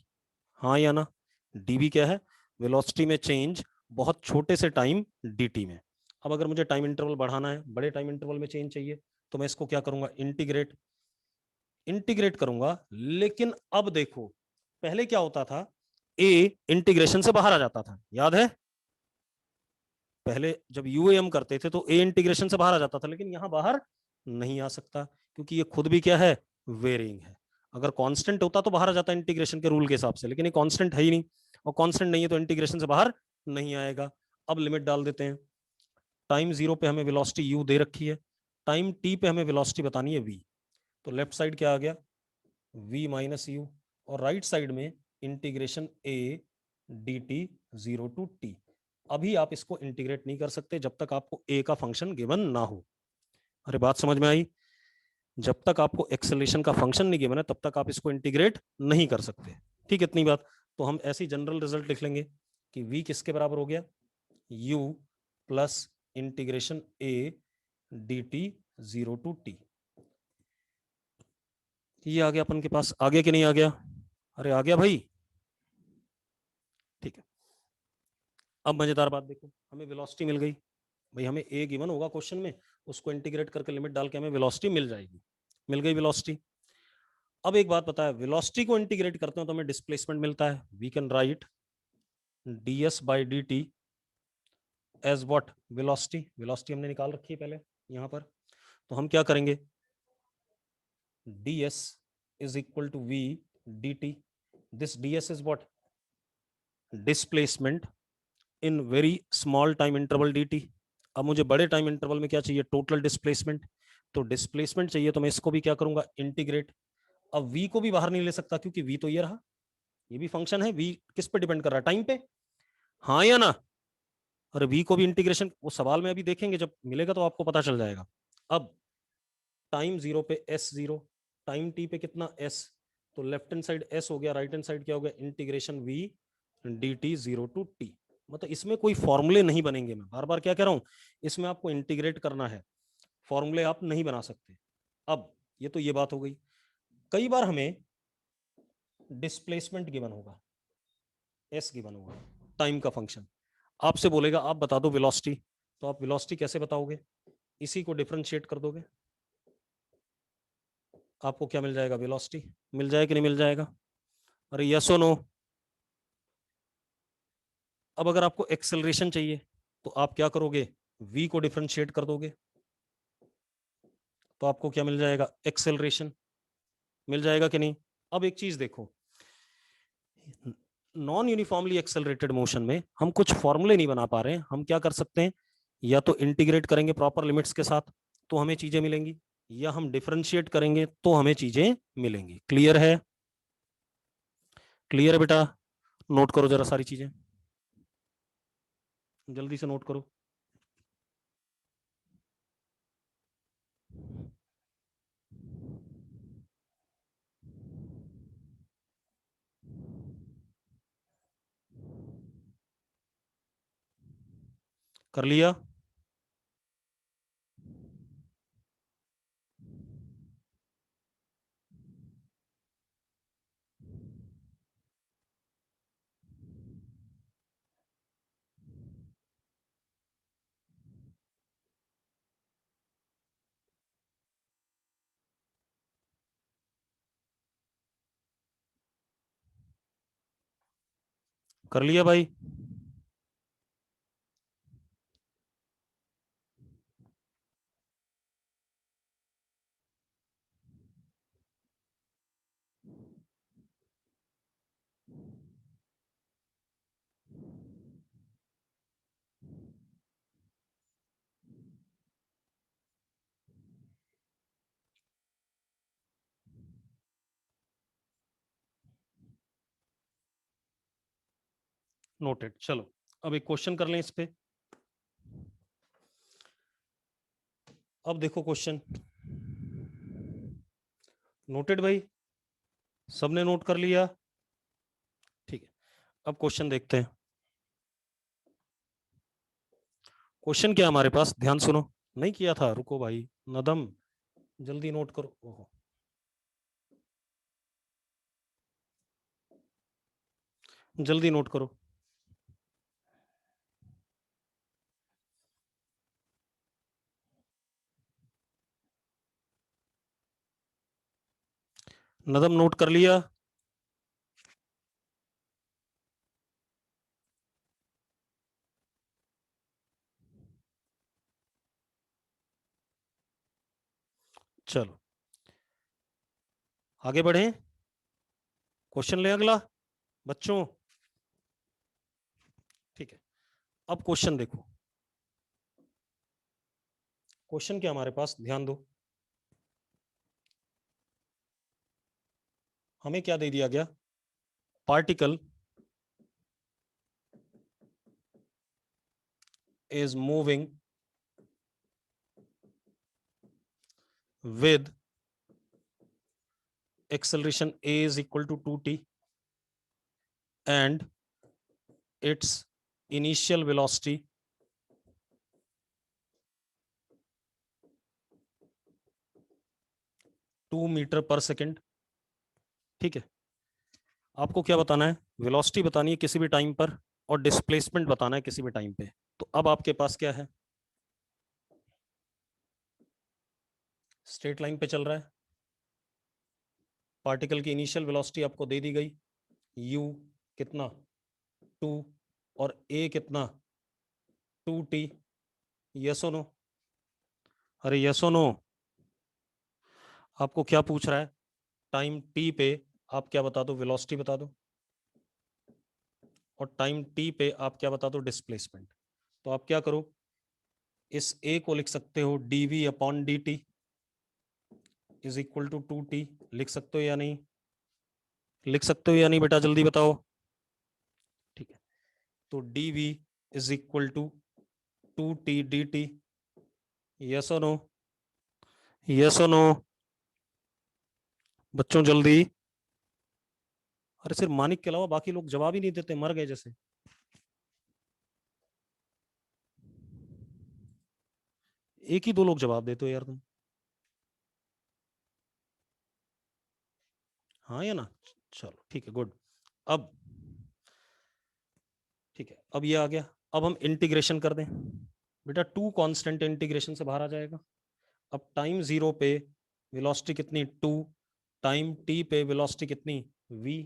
हाँ या ना? dv क्या है? वेलोसिटी में चेंज बहुत छोटे से टाइम dt में। अब अगर मुझे टाइम इंटरवल बढ़ाना है, बड़े टाइम इंटरवल में चेंज चाहिए, तो मैं इसको क्या करूंगा, इंटीग्रेट करूंगा। लेकिन अब देखो, पहले क्या होता था, a इंटीग्रेशन से बाहर आ जाता था, याद है? पहले जब यूएएम करते थे तो ए इंटीग्रेशन से बाहर आ जाता था, लेकिन यहां बाहर नहीं आ सकता, क्योंकि ये खुद भी क्या है, वेरिंग है। अगर कांस्टेंट होता तो बाहर आ जाता इंटीग्रेशन के रूल के हिसाब से, लेकिन ये कांस्टेंट है ही नहीं, और कांस्टेंट नहीं है तो इंटीग्रेशन से बाहर नहीं आएगा। अब लिमिट डाल देते हैं। टाइम 0 पे हमें वेलोसिटी u दे रखी है, टाइम t पे हमें वेलोसिटी बतानी है v। तो लेफ्ट साइड क्या आ गया, v माइनस यू, और राइट साइड में integration a dt 0 to t। अभी आप इसको इंटीग्रेट नहीं कर सकते जब तक आपको a का फंक्शन गिवन ना हो। अरे बात समझ में आई? जब तक आपको एक्सेलरेशन का फंक्शन नहीं गिवन है, तब तक आप इसको इंटीग्रेट नहीं कर सकते। ठीक, इतनी बात। तो हम ऐसी जनरल रिजल्ट लिख लेंगे कि v किसके बराबर हो गया, u plus integration a dt 0 to t। ये आ गया अपन के पास, आ गया कि नहीं आ गया? अरे आ गया भाई। ठीक है, अब मजेदार बात देखो, हमें वेलोसिटी मिल गई। भाई हमें ए गिवन होगा क्वेश्चन में, उसको इंटीग्रेट करके लिमिट डाल के हमें वेलोसिटी मिल जाएगी। मिल गई वेलोसिटी। अब एक बात पता है, वेलोसिटी को इंटीग्रेट करते हो तो हमें डिस्प्लेसमेंट मिलता है। We can write ds by d t as what, velocity. Velocity हमने निकाल रखी है पहले यहां पर। तो हम क्या करेंगे, ds is equal to v dt। This ds is what, displacement in very small time interval dt। अब मुझे बड़े टाइम इंटरवल में क्या चाहिए, टोटल डिस्प्लेसमेंट। तो डिस्प्लेसमेंट चाहिए तो मैं इसको भी क्या करूंगा, इंटीग्रेट। अब v को भी बाहर नहीं ले सकता, क्योंकि v तो ये रहा, ये भी फंक्शन है। v किस पे डिपेंड कर रहा है, टाइम पे, हाँ या ना? और v को भी इंटीग्रेशन, वो सवाल में अभी देखेंगे, जब मिलेगा तो आपको पता चल जाएगा। अब टाइम 0 पे s0, टाइम t पे कितना s, तो लेफ्ट हैंड साइड s हो गया, राइट हैंड साइड क्या हो गया, integration v dt 0 to t। मतलब इसमें कोई फॉर्मूले नहीं बनेंगे। मैं बार बार क्या कह रहा हूं, इसमें आपको इंटीग्रेट करना है, फॉर्मूले आप नहीं बना सकते। अब ये तो ये बात हो गई। कई बार हमें डिस्प्लेसमेंट गिवन होगा, एस गिवन होगा, टाइम का फंक्शन, आपसे बोलेगा आप बता दो वेलोसिटी। तो आप वेलोसिटी कैसे बताओगे, इसी को डिफरेंशिएट कर दोगे, आपको क्या मिल जाएगा, वेलोसिटी। मिल जाएगा कि नहीं मिल जाएगा? अरे यस और नो? अब अगर आपको एक्सेलरेशन चाहिए तो आप क्या करोगे, v को डिफरेंशिएट कर दोगे, तो आपको क्या मिल जाएगा, एक्सेलरेशन। मिल जाएगा कि नहीं? अब एक चीज देखो, नॉन यूनिफॉर्मली एक्सेलरेटेड मोशन में हम कुछ फॉर्मूले नहीं बना पा रहे हैं। हम क्या कर सकते हैं, या तो इंटीग्रेट करेंगे प्रॉपर लिमिट्स के साथ तो हमें चीजें मिलेंगी, या हम डिफरेंशिएट करेंगे तो हमें चीजें मिलेंगी। क्लियर है? क्लियर है बेटा? नोट करो जरा सारी चीजें, जल्दी से नोट करो। कर लिया? कर लिया भाई? नोटेड। चलो अब एक क्वेश्चन कर लें इस पे। अब देखो क्वेश्चन, नोटेड भाई, सबने नोट कर लिया? ठीक है, अब क्वेश्चन देखते हैं। क्वेश्चन क्या हमारे पास, ध्यान सुनो। नहीं किया था, रुको भाई, नदम जल्दी नोट करो। ओहो, जल्दी नोट करो। नदम नोट कर लिया? चलो आगे बढ़े, क्वेश्चन ले अगला बच्चों। ठीक है, अब क्वेश्चन देखो। क्वेश्चन क्या हमारे पास, ध्यान दो। हमें क्या दे दिया गया, particle is moving with acceleration a is equal to 2t and its initial velocity two metre पर सेकेंड। ठीक है, आपको क्या बताना है, वेलोसिटी बतानी है किसी भी टाइम पर और डिस्प्लेसमेंट बताना है किसी भी टाइम पे। तो अब आपके पास क्या है, स्ट्रेट लाइन पे चल रहा है, पार्टिकल की इनिशियल वेलोसिटी आपको दे दी गई, u कितना 2 और a कितना 2t। यस और नो? अरे यस और नो? आपको क्या पूछ रहा है, टाइम t पे आप क्या बता दो, वेलोसिटी बता दो, और टाइम t पे आप क्या बता दो, डिस्प्लेसमेंट। तो आप क्या करो, इस a को लिख सकते हो dv upon dt is equal to 2t। लिख सकते हो या नहीं, लिख सकते हो या नहीं बेटा, जल्दी बताओ। ठीक है, तो dv is equal to 2t dt। Yes और नो? यस और नो बच्चों, जल्दी। अरे सिर्फ मानिक के अलावा बाकी लोग जवाब ही नहीं देते, मर गए जैसे। एक ही दो लोग जवाब देते हो यार तुम। हाँ या ना? चलो ठीक है, गुड। अब ठीक है, अब ये आ गया। अब हम इंटीग्रेशन कर दें बेटा, टू कांस्टेंट इंटीग्रेशन से बाहर आ जाएगा। अब टाइम जीरो पे वेलोसिटी कितनी 2, टाइम टी पे वेलोसिटी कितनी v।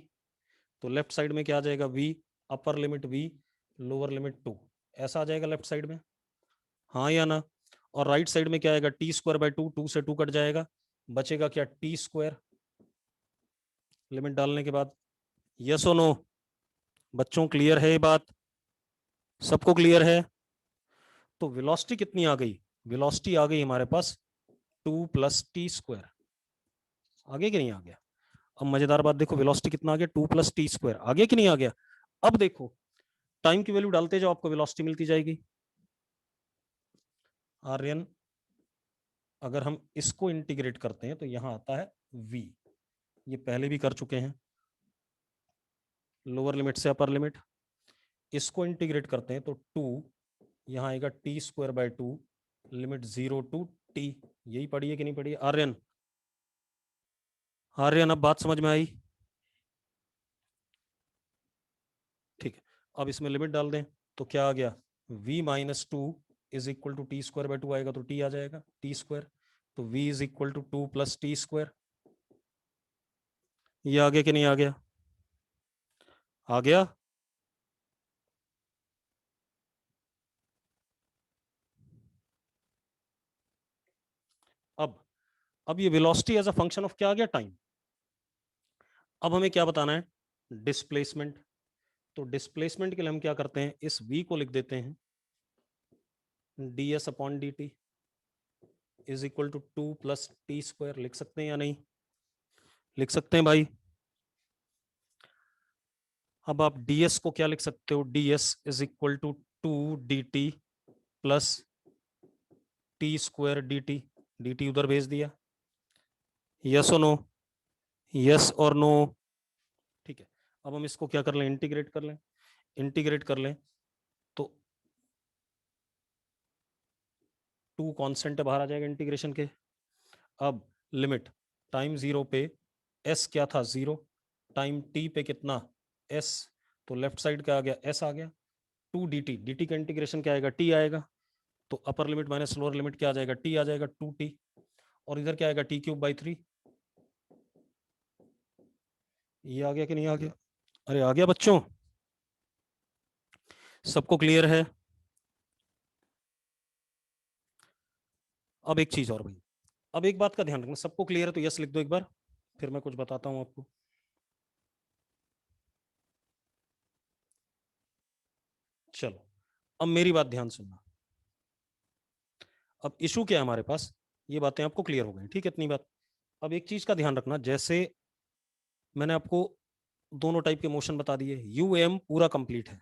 तो लेफ्ट साइड में क्या आ जाएगा, v upper limit v lower limit 2, ऐसा आ जाएगा लेफ्ट साइड में। हाँ या ना? और राइट साइड में क्या आएगा, टी स्क्वायर बाई 2, 2 से 2 कट जाएगा, बचेगा क्या, टी स्क्वायर लिमिट डालने के बाद। यस और नो बच्चों, क्लियर है ये बात, सबको क्लियर है? तो वेलोसिटी कितनी आ गई, वेलोसिटी आ गई हमारे पास 2 प्लस टी स्क्वायर। आगे कि नहीं आ गया? अब मजेदार बात देखो, वेलोसिटी कितना आ गया, 2 प्लस टी स्क्वायर, आगे कि नहीं आ गया? अब देखो, टाइम की वैल्यू डालते जाओ, आपको वेलोसिटी मिलती जाएगी। आर्यन, अगर हम इसको इंटीग्रेट करते हैं तो यहां आता है v, ये पहले भी कर चुके हैं, लोअर लिमिट से अपर लिमिट। इसको इंटीग्रेट करते हैं तो 2 यहां आएगा t square by 2 limit 0 to t. यही पढ़ी है कि नहीं पढ़ी है आर्यन? आर्यन अब बात समझ में आई? ठीक है, अब इसमें लिमिट डाल दें तो क्या आ गया, v minus 2 is equal to t square by 2 आएगा तो t आ जाएगा, टी स्क्वायर। तो v is equal to 2 plus t square. ये आ गया कि नहीं आ गया? आ गया? अब ये velocity as a function of क्या आ गया, टाइम। अब हमें क्या बताना है, डिस्प्लेसमेंट। तो डिस्प्लेसमेंट के लिए हम क्या करते हैं, इस v को लिख देते हैं ds upon d t is equal to 2 plus t square. लिख सकते हैं या नहीं, लिख सकते हैं भाई? अब आप ds को क्या लिख सकते हो, ds is equal to 2 dt plus t square dt, dt उधर भेज दिया, यस और नो, यस और नो, ठीक है। अब हम इसको क्या कर लें, इंटीग्रेट कर लें, इंटीग्रेट कर लें तो 2 कांस्टेंट बाहर आ जाएगा इंटीग्रेशन के। अब लिमिट टाइम 0 पे s क्या था 0, टाइम t पे कितना s, तो लेफ्ट साइड क्या आ गया s आ गया, 2 dt, dt का इंटीग्रेशन क्या आएगा t आएगा, तो upper limit minus lower limit क्या आ जाएगा t आ जाएगा 2t, और इधर क्या आएगा t³/3, ये आ गया कि नहीं आ गया, अरे आ गया बच्चों, सबको क्लियर है। अब एक चीज और भाई, अब एक बात का ध्यान रखना, सबको क्लियर है तो यस लिख दो एक बार, फिर मैं कुछ बताता हूं आपको। चलो अब मेरी बात ध्यान सुनना, अब इशू क्या है हमारे पास, ये बातें आपको क्लियर हो गई, ठीक है इतनी बात। अब एक चीज का ध्यान रखना, जैसे मैंने आपको दोनों टाइप के मोशन बता दिए, यूएम पूरा कंप्लीट है,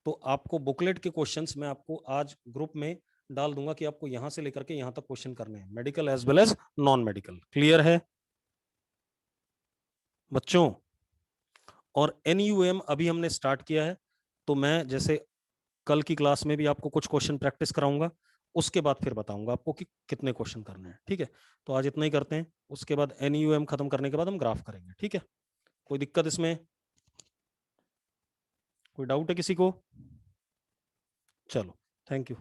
तो आपको बुकलेट के क्वेश्चंस मैं आपको आज ग्रुप में डाल दूंगा कि आपको यहां से लेकर के यहां तक क्वेश्चन करने हैं, medical as well as non medical, clear है बच्चों। और एनयूएम अभी हमने स्टार्ट किया है, तो मैं जैसे कल की क्लास में भी आपको कुछ क्वेश्चन प्रैक्टिस कराऊंगा, उसके बाद फिर बताऊंगा आपको कि कितने क्वेश्चन करने हैं, ठीक है। तो आज इतना ही करते हैं, उसके बाद एनयूएम खत्म करने के बाद हम ग्राफ करेंगे, ठीक है। कोई दिक्कत इसमें, कोई डाउट है किसी को? चलो थैंक यू।